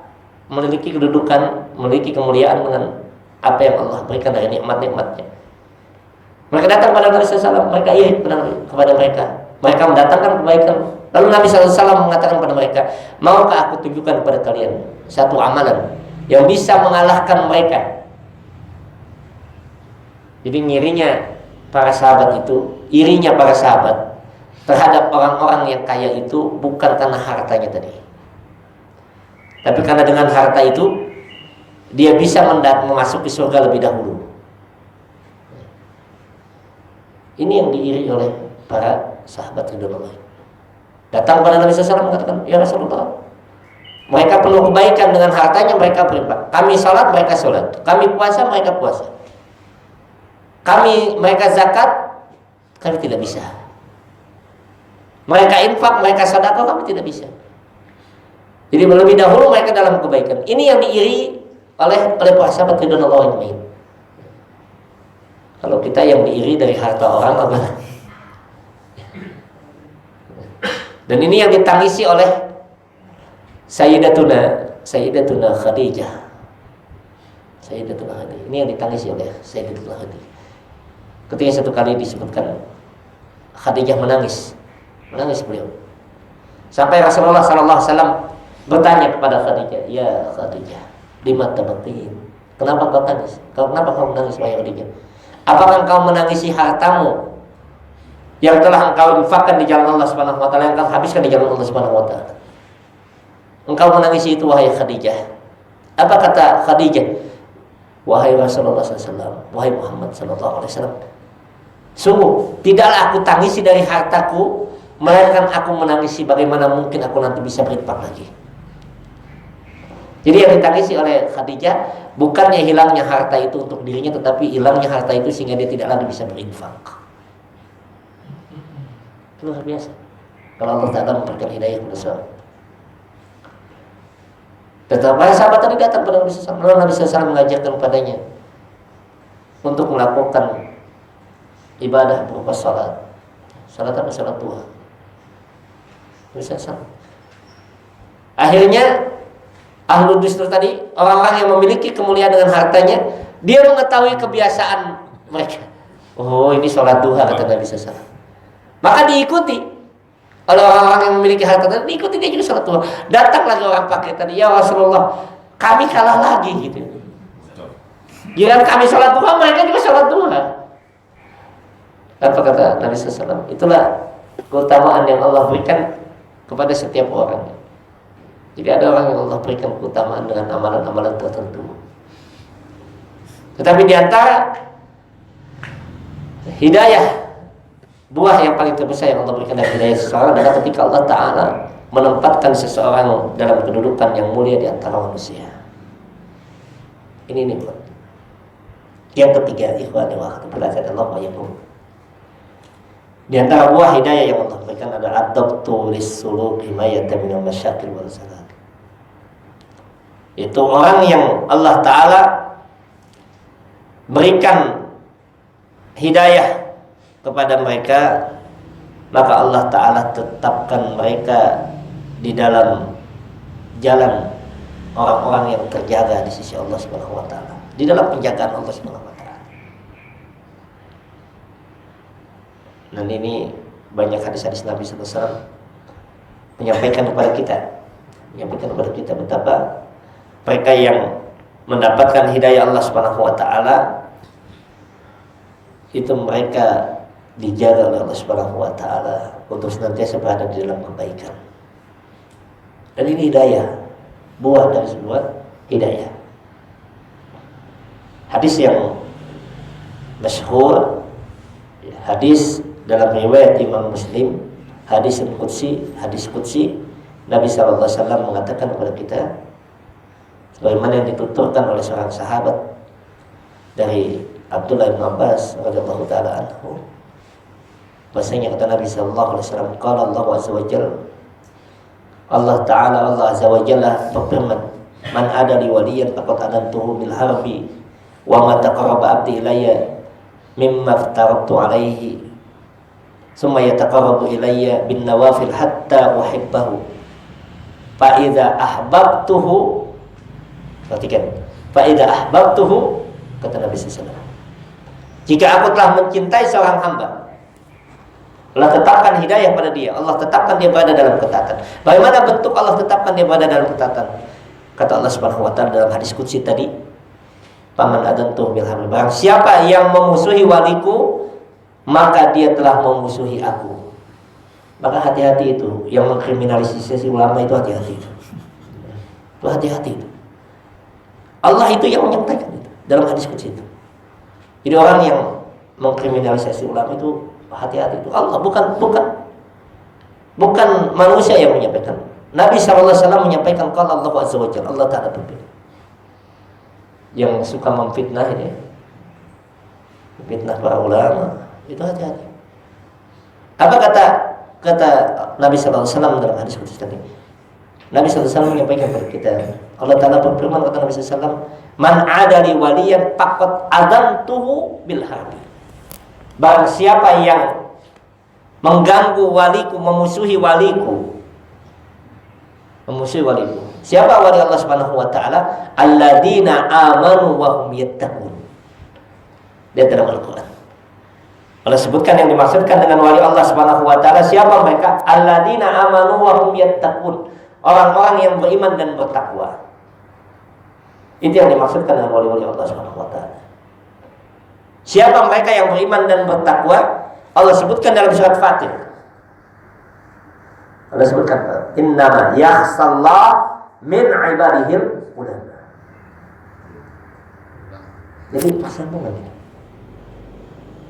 memiliki kedudukan, memiliki kemuliaan dengan apa yang Allah berikan dari nikmat-nikmatnya. Mereka datang kepada Nabi SAW, mereka iri kepada mereka. Mereka mendatangkan kebaikan. Lalu Nabi SAW mengatakan kepada mereka, maukah aku tunjukkan kepada kalian satu amalan yang bisa mengalahkan mereka? Jadi ngirinya para sahabat itu, irinya para sahabat terhadap orang-orang yang kaya itu bukan karena hartanya tadi, tapi karena dengan harta itu dia bisa memasuki surga lebih dahulu. Ini yang diiri oleh para sahabat ridwanullah. Datang kepada Nabi SAW mengatakan, ya Rasulullah, mereka penuh kebaikan dengan hartanya, mereka berinfak. Kami salat, mereka salat. Kami puasa, mereka puasa. Mereka zakat, kami tidak bisa. Mereka infak, mereka sedekah, kami tidak bisa. Jadi lebih dahulu mereka dalam kebaikan. Ini yang diiri oleh para sahabat ridwanullah ini. Kalau kita yang diiri dari harta orang apa? Dan ini yang ditangisi oleh Sayyidatuna Khadijah. Ini yang ditangisi oleh Sayyidatuna Khadijah. Ketika satu kali disebutkan Khadijah menangis beliau. Sampai Rasulullah SAW bertanya kepada Khadijah, ya Khadijah, lima tabaqin? Kenapa kau tangis? Kenapa kau menangis, wahai Khadijah? Apakah engkau menangisi hartamu yang telah engkau infakkan di jalan Allah Subhanahu wa taala, yang engkau habiskan di jalan Allah Subhanahu wa taala? Engkau menangisi itu, wahai Khadijah. Apa kata Khadijah? Wahai Rasulullah SAW, wahai Muhammad SAW, sungguh tidaklah aku tangisi dari hartaku, melainkan aku menangisi bagaimana mungkin aku nanti bisa berinfak lagi. Jadi yang ditangisi oleh Khadijah bukannya hilangnya harta itu untuk dirinya, tetapi hilangnya harta itu sehingga dia tidak lagi bisa berinfak. Luar biasa. Kalau Allah Ta'ala memberikan hidayah kepada seorang. Tetapi para sahabat tadi datang pada Nabi SAW. Lalu Nabi SAW mengajarkan kepadanya untuk melakukan ibadah berupa salat. Salat apa? Salat duha. Akhirnya ahlul dustur tadi, orang-orang yang memiliki kemuliaan dengan hartanya, dia mengetahui kebiasaan mereka. Oh, ini sholat duha, kata Nabi SAW. Maka diikuti oleh orang-orang yang memiliki harta tadi, diikuti dia juga sholat duha. Datang lagi orang fakir tadi, ya Rasulullah, kami kalah lagi gitu. Giliran kami sholat duha, mereka juga sholat duha. Apa kata Nabi SAW? Itulah keutamaan yang Allah berikan kepada setiap orang. Jadi ada orang yang Allah berikan keutamaan dengan amalan-amalan tertentu. Tetapi di antara hidayah, buah yang paling terbesar yang Allah berikan dari hidayah seseorang adalah ketika Allah Ta'ala menempatkan seseorang dalam kedudukan yang mulia di antara manusia. Ini nikmat. Yang ketiga, ikhwani wa akhwati fillah, Allah wa yakum. Di antara buah hidayah yang Allah berikan adalah adabtu lis-suluki ma yatamina masyakil wal salat. Itu orang yang Allah Ta'ala berikan hidayah kepada mereka, maka Allah Ta'ala tetapkan mereka di dalam jalan orang-orang yang terjaga di sisi Allah Subhanahu wa Ta'ala, di dalam penjagaan Allah Subhanahu wa Ta'ala. Dan ini banyak hadis-hadis Nabi sallallahu alaihi wasallam menyampaikan kepada kita betapa mereka yang mendapatkan hidayah Allah Subhanahu wa Ta'ala itu mereka dijaga oleh Allah Subhanahu wa Ta'ala untuk senantiasa berada di dalam kebaikan. Dan ini hidayah, buah dari sebuah hidayah. Hadis yang masyhur, hadis dalam riwayat Imam Muslim, hadis qudsi, Nabi sallallahu alaihi wasallam mengatakan kepada kita sebagaimana yang dituturkan oleh seorang sahabat dari Abdullah bin Abbas radhiyallahu taala anhu, bahasanya kata Nabi sallallahu alaihi wasallam, qala Allah azza wa jalla, Allah azza wa jalla berfirman, man ada li waliyan faqad adantuhu bil harbi wa ma taqarraba abdi ilayya mimma aftaratu alaihi summa yataqarrabu ilayya bin nawafil hatta uhibbahu fa idza ahbabtuhu, perhatikan, fa idza ahbabtuhu, kata Nabi sallallahu alaihi wasallam, jika aku telah mencintai seorang hamba, Allah tetapkan hidayah pada dia, Allah tetapkan dia berada dalam ketaatan. Bagaimana bentuk Allah tetapkan dia berada dalam ketaatan? Kata Allah Subhanahu wa Ta'ala dalam hadis qudsi tadi, paman adantu bil hamil, barang siapa yang memusuhi waliku, maka dia telah memusuhi aku. Maka hati-hati itu, yang mengkriminalisasi ulama itu hati-hati itu. Itu hati-hati itu. Allah itu yang menyampaikan itu dalam hadis qudsi itu. Jadi orang yang mengkriminalisasi ulama itu hati-hati itu. Allah bukan manusia yang menyampaikan. Nabi SAW menyampaikan qala Allah azza wa jalla, Allah Ta'ala berfirman. Yang suka memfitnah ini, fitnah para ulama, itu hati-hati. Apa kata Nabi SAW dalam hadis qudsi tadi? Nabi SAW menyampaikan kepada kita, Allah Ta'ala berfirman, kata Nabi SAW, man adali waliyan faqad adantuhu bil harbi. Barang siapa yang mengganggu waliku, memusuhi waliku. Siapa wali Allah Subhanahu wa Ta'ala? Alladzina amanu wa hum yattaqun. Dia dalam Al-Qur'an Allah sebutkan yang dimaksudkan dengan wali Allah Subhanahu wa Ta'ala, siapa mereka? Alladzina amanu wa hum yattaqun. Orang-orang yang beriman dan bertakwa. Itu yang dimaksudkan dengan wali-wali Allah Subhanahu wa Ta'ala. Siapa mereka yang beriman dan bertakwa? Allah sebutkan dalam surat Fatir. Allah sebutkan, innama yakhshallah min ibadihil ulama. Jadi persambungan ini.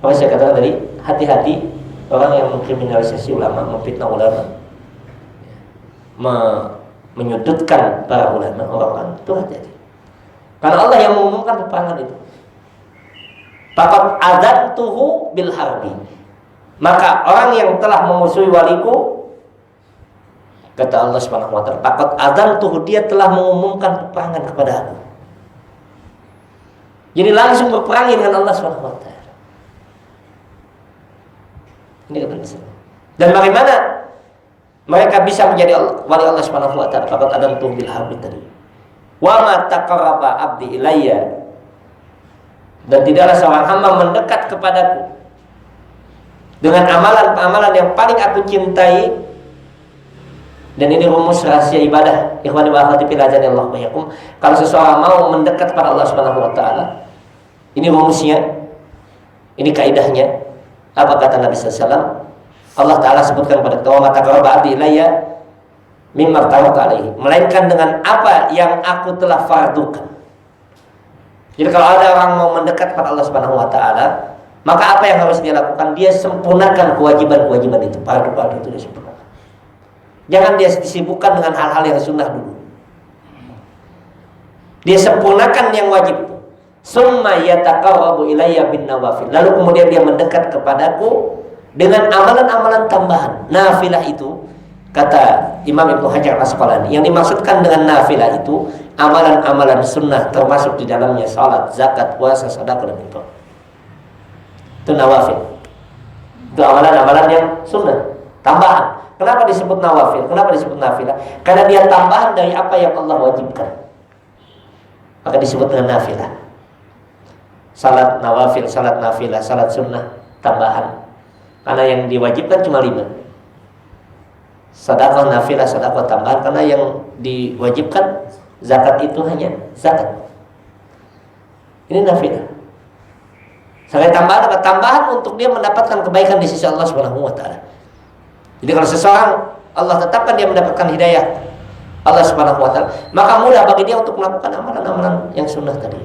Maka saya katakan tadi, hati-hati orang yang mengkriminalisasi ulama, memfitnah ulama, menyudutkan para ulama, orang-orang itu hati-hati. Karena Allah yang mengumumkan peperangan itu. Faqad adantuhu bil harbi. Maka orang yang telah memusuhi waliku, kata Allah Subhanahu wa Ta'ala, faqad adantuhu, dia telah mengumumkan peperangan kepada aku. Jadi langsung berperang dengan Allah Subhanahu wa Ta'ala. Ini kata Allah. Dan bagaimana mereka bisa menjadi wali Allah Subhanahu wa Ta'ala? Faqad adantuhu bil harbi tadi. Wa ma taqarraba abdi ilayya, dan tidaklah seorang hamba mendekat kepadaku dengan amalan-amalan yang paling aku cintai. Dan ini rumus rahasia ibadah, ikhwani wa akhwati fillah, Allah wa yakum. Kalau seseorang mau mendekat kepada Allah Subhanahu wa Ta'ala, ini rumusnya, ini kaidahnya. Apa kata Nabi sallallahu alaihi wasallam? Allah Ta'ala sebutkan kepada kita, wa ma taqarraba abdi ilayya mimma aftaratu alaihi, melainkan dengan apa yang aku telah fardukan. Jadi kalau ada orang mau mendekat kepada Allah Subhanahu wa Ta'ala, Maka apa yang harus dia lakukan? Dia sempurnakan kewajiban-kewajiban itu, fardu-fardu itu dia sempurnakan. Jangan dia disibukkan dengan hal-hal yang sunnah dulu. Dia sempurnakan yang wajib. Summa yataqarrabu ilayya bin nawafil. Lalu kemudian dia mendekat kepadaku dengan amalan-amalan tambahan. Nafilah itu, kata Imam Ibnu Hajar Asqalani, yang dimaksudkan dengan nafilah itu amalan-amalan sunnah, termasuk di dalamnya salat, zakat, puasa, sedekah dan infak. Itu nawafil. Itu amalan-amalan yang sunnah, tambahan. Kenapa disebut nawafil? Kenapa disebut nafilah? Karena dia tambahan dari apa yang Allah wajibkan. Maka disebut dengan nafilah. Salat nawafil, salat nafilah, salat sunnah, tambahan. Karena yang diwajibkan cuma 5. Sedekah nafilah, sedekah tambahan. Karena yang diwajibkan zakat itu hanya zakat. Ini nafilah. Sebagai tambahan apa? Tambahan untuk dia mendapatkan kebaikan di sisi Allah Subhanahu wa taala. Jadi kalau seseorang Allah tetapkan dia mendapatkan hidayah Allah Subhanahu wa taala, maka mudah bagi dia untuk melakukan amalan-amalan yang sunnah tadi.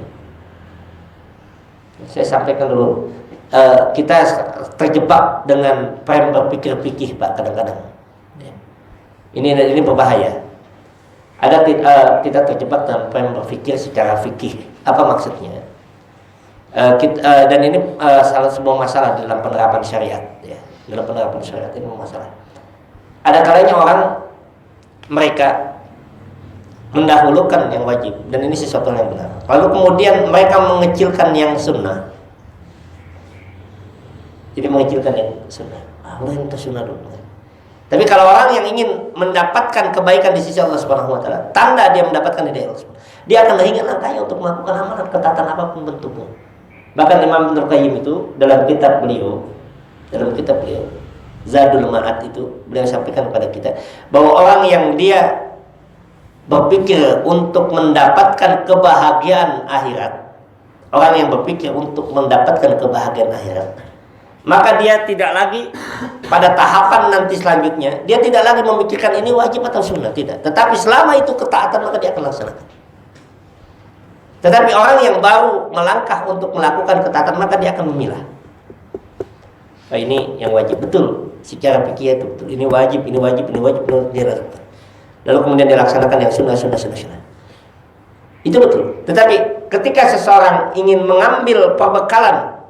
Saya sampaikan dulu, kita terjebak dengan frame berpikir fikih, Pak, kadang-kadang. Ini berbahaya. Ada kita terjebak dengan frame berpikir secara fikih. Apa maksudnya? Dan ini salah sebuah masalah dalam penerapan syariat, ya. Dalam penerapan syariat ini masalah. Ada kalanya orang mereka mendahulukan yang wajib, dan ini sesuatu yang benar. Lalu kemudian mereka mengecilkan yang sunnah. Jadi mengecilkan yang sunnah. Udah minta sunnah dulu. Tapi kalau orang yang ingin mendapatkan kebaikan di sisi Allah Subhanahu wa taala, tanda dia mendapatkan hidayah Allah, dia akan ringan langkahnya untuk melakukan amalan ketaatan apapun bentuknya. Bahkan Imam Ibnu Qayyim itu dalam kitab beliau Zadul Ma'ad itu, beliau sampaikan kepada kita bahwa orang yang dia berpikir untuk mendapatkan kebahagiaan akhirat, orang yang berpikir untuk mendapatkan kebahagiaan akhirat, maka dia tidak lagi pada tahapan nanti selanjutnya, dia tidak lagi memikirkan ini wajib atau sunnah, tidak. Tetapi selama itu ketaatan, maka dia akan laksanakan. Tetapi orang yang baru melangkah untuk melakukan ketaatan, maka dia akan memilah. Oh, ini yang wajib, betul. Secara fikih itu betul. Ini wajib, ini wajib, ini wajib, dia lakukan. Lalu kemudian dilaksanakan yang sunnah. Itu betul. Tetapi ketika seseorang ingin mengambil perbekalan,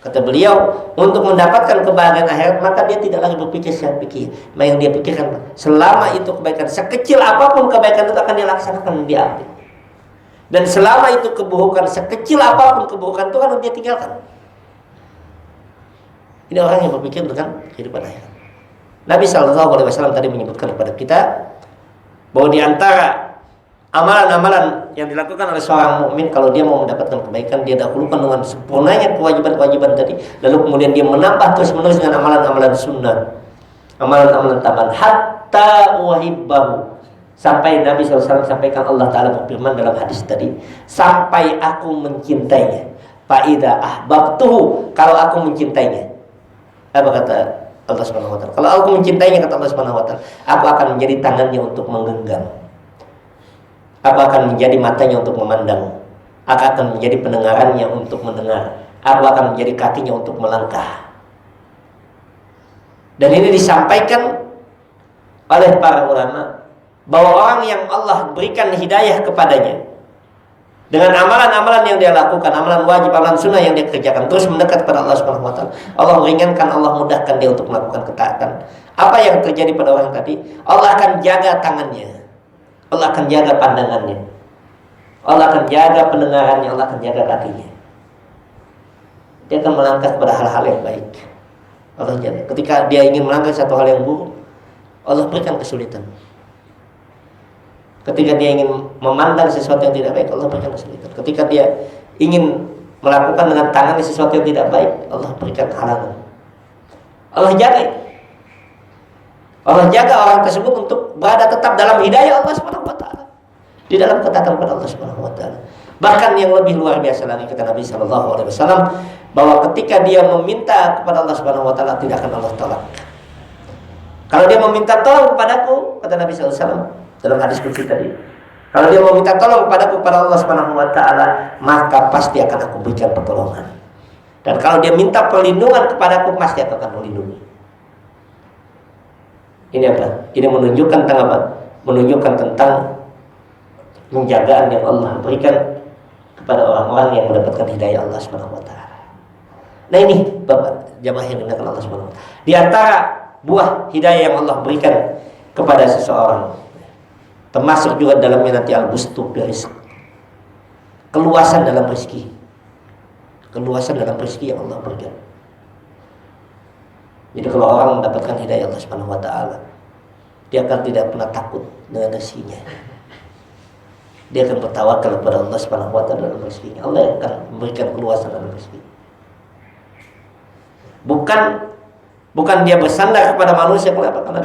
kata beliau, untuk mendapatkan kebahagiaan akhirat, maka dia tidak lagi berpikir secara fikih. Yang dia pikirkan, selama itu kebaikan, sekecil apapun kebaikan itu akan dilaksanakan dan diambil. Dan selama itu keburukan, sekecil apapun keburukan itu akan dia tinggalkan. Ini orang yang berpikir dengan kehidupan akhirat. Nabi SAW tadi menyebutkan kepada kita bahwa di antara amalan-amalan yang dilakukan oleh seorang mukmin kalau dia mau mendapatkan kebaikan, dia dahulukan dengan sempurnanya kewajiban-kewajiban tadi, lalu kemudian dia menambah terus-menerus dengan amalan-amalan sunnah, amalan-amalan tambahan, hatta uhibbahu, sampai Nabi SAW sampaikan, Allah Ta'ala berfirman dalam hadis tadi, sampai aku mencintainya. Fa idza ahbabtuhu, kalau aku mencintainya. Apa kata Allah Subhanahu wa taala? Kalau aku mencintainya, kata Allah Subhanahu wa taala, aku akan menjadi tangannya untuk menggenggam. Aku akan menjadi matanya untuk memandang. Aku akan menjadi pendengarannya untuk mendengar. Aku akan menjadi kakinya untuk melangkah. Dan ini disampaikan oleh para ulama bahwa orang yang Allah berikan hidayah kepadanya dengan amalan-amalan yang dia lakukan, amalan wajib, amalan sunnah yang dia kerjakan, terus mendekat kepada Allah Subhanahu wa taala, Allah ringankan, Allah mudahkan dia untuk melakukan ketaatan. Apa yang terjadi pada orang tadi? Allah akan jaga tangannya, Allah akan jaga pandangannya, Allah akan jaga pendengarannya, Allah akan jaga kakinya. Dia akan melangkah kepada hal-hal yang baik. Allah jaga. Ketika dia ingin melangkah satu hal yang buruk, Allah berikan kesulitan. Ketika dia ingin memandang sesuatu yang tidak baik, Allah berikan kesulitan. Ketika dia ingin melakukan dengan tangannya sesuatu yang tidak baik, Allah berikan halangan. Allah jaga. Allah jaga orang tersebut untuk berada tetap dalam hidayah Allah Subhanahu wa taala, di dalam ketaatan kepada Allah Subhanahu wa taala. Bahkan yang lebih luar biasa lagi, kata Nabi sallallahu alaihi wasallam, bahwa ketika dia meminta kepada Allah Subhanahu wa taala, tidak akan Allah tolak. Kalau dia meminta tolong kepadaku, kata Nabi sallallahu alaihi wasallam dalam hadis qudsi tadi, kalau dia meminta tolong kepadaku, kepada Allah Subhanahu wa taala, maka pasti akan aku berikan pertolongan. Dan kalau dia minta perlindungan kepadaku, pasti aku akan melindungi. Ini apa? Ini menunjukkan tentang apa? Menunjukkan tentang penjagaan yang Allah berikan kepada orang-orang yang mendapatkan hidayah Allah Subhanahu wa taala. Nah ini Bapak jamaah yang dimuliakan Allah Subhanahu wa taala. Di antara buah hidayah yang Allah berikan kepada seseorang, termasuk juga dalamnya nanti al-bustu rizq, keluasan dalam rezeki. Keluasan dalam rezeki yang Allah berikan. Jadi kalau orang mendapatkan hidayah Allah Subhanahu wa taala, dia akan tidak pernah takut dengan rezekinya. Dia akan bertawakal kepada Allah Subhanahu wa taala dalam rezekinya. Allah yang akan memberikan keluasan dalam rezeki. Bukan dia bersandar kepada manusia, kenapa? Karena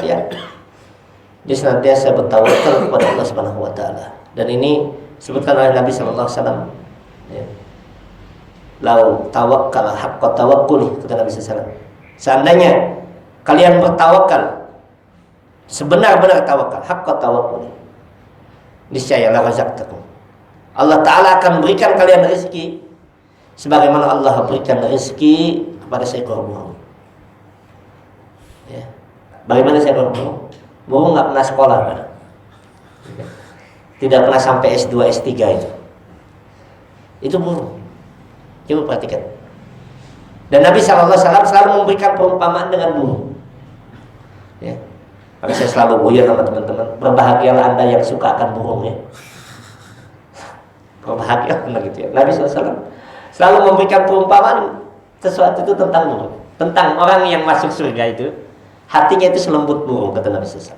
dia senantiasa bertawakal kepada Allah Subhanahu wa taala. Dan ini disebutkan oleh Nabi sallallahu alaihi wasallam, ya. Lau tawakkal haqqa tawakkuli, kata Nabi sallallahu alaihi wasallam. Seandainya kalian bertawakal sebenar-benar tawakal, haqqa tawakkuli, niscaya la razaqtakum. Allah taala akan berikan kalian rezeki sebagaimana Allah berikan rezeki kepada seekor burung. Ya. Bagaimana seekor burung? Burung nggak pernah sekolah, kan? Tidak pernah sampai S2, S3 itu. Itu burung. Coba perhatikan. Dan Nabi SAW selalu memberikan perumpamaan dengan burung. Ya. Maka saya selalu guyon sama teman-teman, berbahagialah Anda yang suka akan burung, ya. Berbahagialah gitu ya. Nabi SAW selalu memberikan perumpamaan sesuatu itu tentang burung, tentang orang yang masuk surga itu, hatinya itu selembut burung, kata Nabi SAW.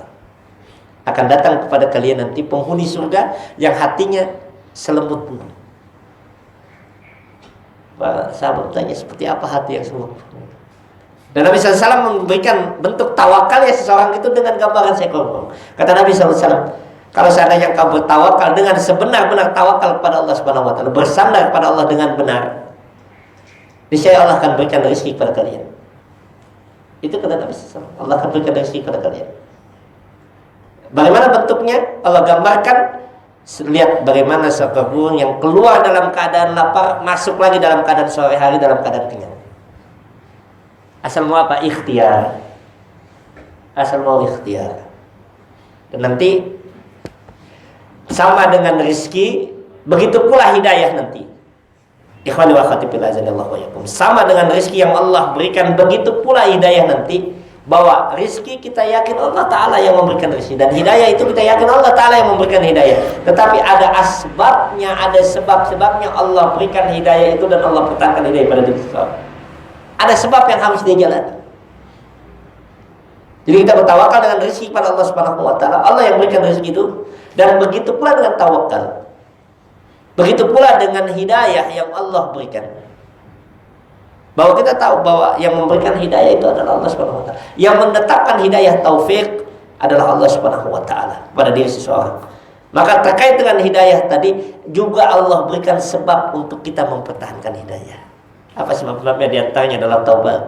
Akan datang kepada kalian nanti penghuni surga yang hatinya selembut burung. Sahabat bertanya, seperti apa hati yang selembut burung? Dan Nabi SAW memberikan bentuk tawakalnya seseorang itu dengan gambaran seekor burung. Kata Nabi SAW, kalau seandainya kau bertawakal dengan sebenar-benar tawakal kepada Allah Subhanahu wa taala, bersandar kepada Allah dengan benar, niscaya Allah akan berikan rezeki kepada kalian. Itu kata Nabi SAW, Allah akan berikan rezeki kepada kalian. Bagaimana bentuknya? Allah gambarkan, lihat bagaimana seekor burung yang keluar dalam keadaan lapar, masuk lagi dalam keadaan sore hari dalam keadaan kenyang. Asal mau apa? Ikhtiar. Asal mau ikhtiar. Dan nanti sama dengan rezeki, begitu pula hidayah nanti. Ikhwani wa akhwati fillah, azanillahu wa iyyakum. Sama dengan rezeki yang Allah berikan, begitu pula hidayah nanti. Bahwa rezeki kita yakin Allah Ta'ala yang memberikan rezeki, dan hidayah itu kita yakin Allah Ta'ala yang memberikan hidayah. Tetapi ada asbabnya, ada sebab-sebabnya Allah berikan hidayah itu, dan Allah pertahankan hidayah pada diri seseorang. Ada sebab yang harus dia jalani. Jadi kita bertawakal dengan rezeki pada Allah Subhanahu wa taala, Allah yang berikan rezeki itu. Dan begitu pula dengan tawakal, begitu pula dengan hidayah yang Allah berikan. Bahwa kita tahu bahwa yang memberikan hidayah itu adalah Allah Subhanahu wa taala. Yang menetapkan hidayah taufik adalah Allah Subhanahu wa taala pada diri seseorang. Maka terkait dengan hidayah tadi juga Allah berikan sebab untuk kita mempertahankan hidayah. Apa sebab-sebabnya? Di antaranya adalah taubat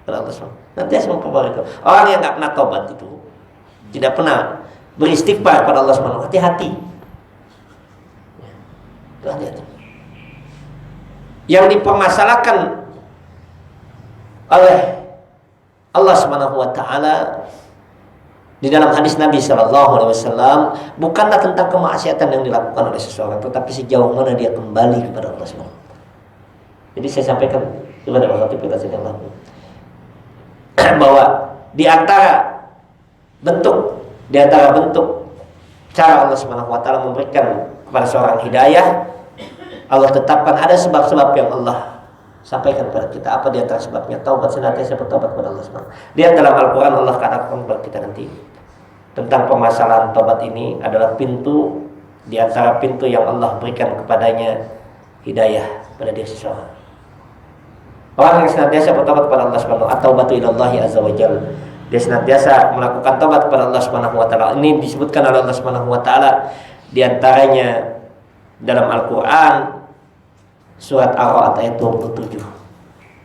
kepada Allah Subhanahu. Nanti saya memperbarui. Orang yang enggak pernah taubat itu, tidak pernah beristighfar kepada Allah Subhanahu, hati-hati. Hati-hati. Yang dipermasalahkan oleh Allah Subhanahu wa taala di dalam hadis Nabi sallallahu alaihi wasallam bukanlah tentang kemaksiatan yang dilakukan oleh seseorang, tetapi sejauh mana dia kembali kepada Allah Subhanahu wa taala. Jadi saya sampaikan kepada waktu kita sedang bahwa di antara bentuk cara Allah Subhanahu wa taala memberikan kepada seorang hidayah, Allah tetapkan ada sebab-sebab yang Allah sampaikan kepada kita. Apa di antara sebabnya? Taubat, senantiasa bertobat kepada Allah Subhanahu wa taala. Lihat dalam Al-Qur'an Allah katakan kepada kita nanti tentang permasalahan taubat ini adalah pintu di antara pintu yang Allah berikan kepadanya hidayah pada diri seseorang. Orang yang senantiasa bertobat kepada Allah Subhanahu wa taala, at-taubatu ilallahi azza wa jalla. Dia senantiasa melakukan taubat kepada Allah Subhanahu wa taala. Ini disebutkan oleh Allah Subhanahu wa taala di antaranya dalam Al-Qur'an surat Ar-Ra'd ayat 27.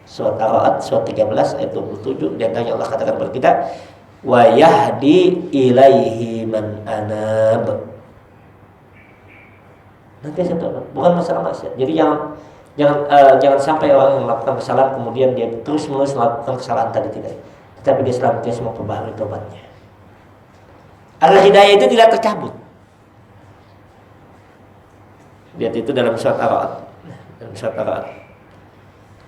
Surat Ar-Ra'd surat 13 ayat 27, di antaranya Allah katakan kepada kita, wa yahdi ilaihi man anab. Nanti saya tahu, bukan masalah maksiat. Jadi Jangan sampai orang yang melakukan kesalahan kemudian dia terus menerus melakukan kesalahan tadi, tidak. Tetapi dia senantiasa memperbaharui tobatnya. Agar hidayah itu tidak tercabut. Lihat itu dalam surat Ar-Ra'd.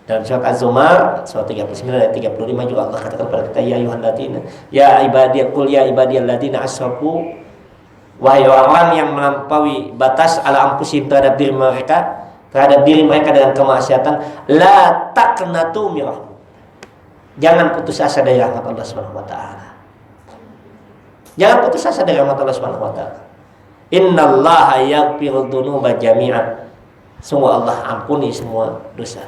Dalam surat Az-Zumar, surat 39 ayat 35 juga Allah katakan kepada kita, ya ayyuhalladzina, ya ibadiyalladzina asrafu, wahai orang yang melampaui batas ala anfusihim terhadap diri mereka dengan kemaksiatan, la taqnatu min rahmat. Jangan putus asa dari rahmat Allah Subhanahu wa taala. Jangan putus asa dari rahmat Allah Subhanahu wa taala. Innallaha yaghfiru dzunuba jami'an. Sungguh Allah ampuni semua dosa.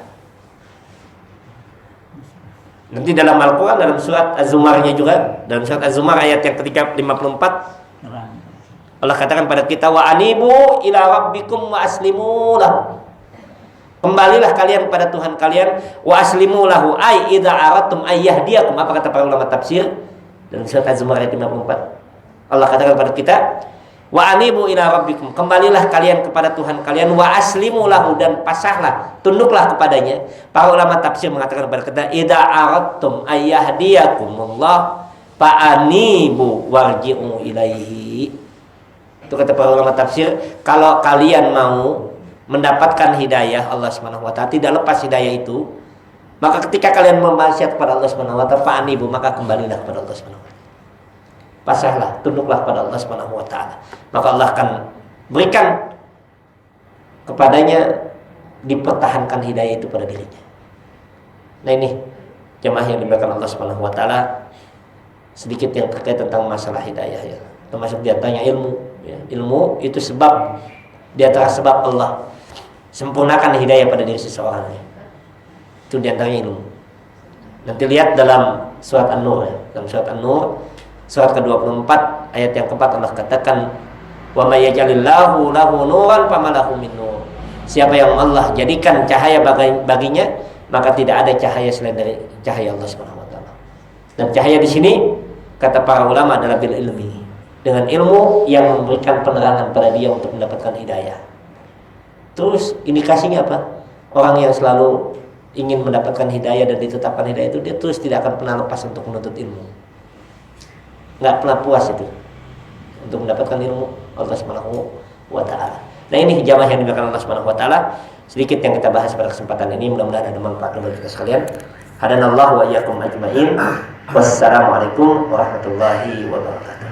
Nanti dalam Al-Quran, dalam surat Az-Zumarnya juga, dalam surat Az-Zumar ayat yang ketiga 54, Allah katakan pada kita, wa anibu ila rabbikum wa aslimu lahu. Kembalilah kalian kepada Tuhan kalian, wa aslimu lahu ay idza aradtum ay yahdiyakum. Apa kata para ulama tafsir dalam surat Az-Zumar ayat 54? Allah katakan kepada kita, wa anibu ila rabbikum, kembalilah kalian kepada Tuhan kalian, wa aslimu lahu, dan pasrahlah, tunduklah kepadanya. Para ulama tafsir mengatakan kepada kita, idza aradtum ay yahdiyakumullah fa anibu warji'u ilaihi. Itu kata para ulama tafsir, kalau kalian mau mendapatkan hidayah Allah Subhanahu wa taala, tidak lepas hidayah itu, maka ketika kalian memaksiat kepada Allah Subhanahu wa taala, fa anibu, maka kembalilah kepada Allah Subhanahu wa taala. Pasrahlah, tunduklah kepada Allah Subhanahu wa taala. Maka Allah akan berikan kepadanya, dipertahankan hidayah itu pada dirinya. Nah ini jemaah yang dimuliakan Allah Subhanahu wa taala, sedikit yang terkait tentang masalah hidayah ya. Termasuk di antaranya ilmu ya. Ilmu itu sebab, di antara sebab Allah sempurnakan hidayah pada diri seseorang ya. Itu di antaranya ilmu. Nanti lihat dalam surat An-Nur ya. Dalam surat An-Nur surat ke-24 ayat yang keempat Allah katakan, wa may yaj'alillahu lahu nuran fama lahu min nur. Siapa yang Allah jadikan cahaya baginya, maka tidak ada cahaya selain dari cahaya Allah Subhanahu wa taala. Dan cahaya di sini kata para ulama adalah bil ilmi, dengan ilmu yang memberikan penerangan pada dia untuk mendapatkan hidayah. Terus indikasinya apa? Orang yang selalu ingin mendapatkan hidayah dan ditetapkan hidayah itu, dia terus tidak akan pernah lepas untuk menuntut ilmu. Nggak pernah puas itu untuk mendapatkan ilmu Allah Subhanahu wa taala. Nah ini jamaah yang dimuliakan Allah Subhanahu wa taala, sedikit yang kita bahas pada kesempatan ini, mudah-mudahan ada manfaat bagi kita sekalian. Hadanallahu wa iyyakum ajmain. Wassalamualaikum warahmatullahi wabarakatuh.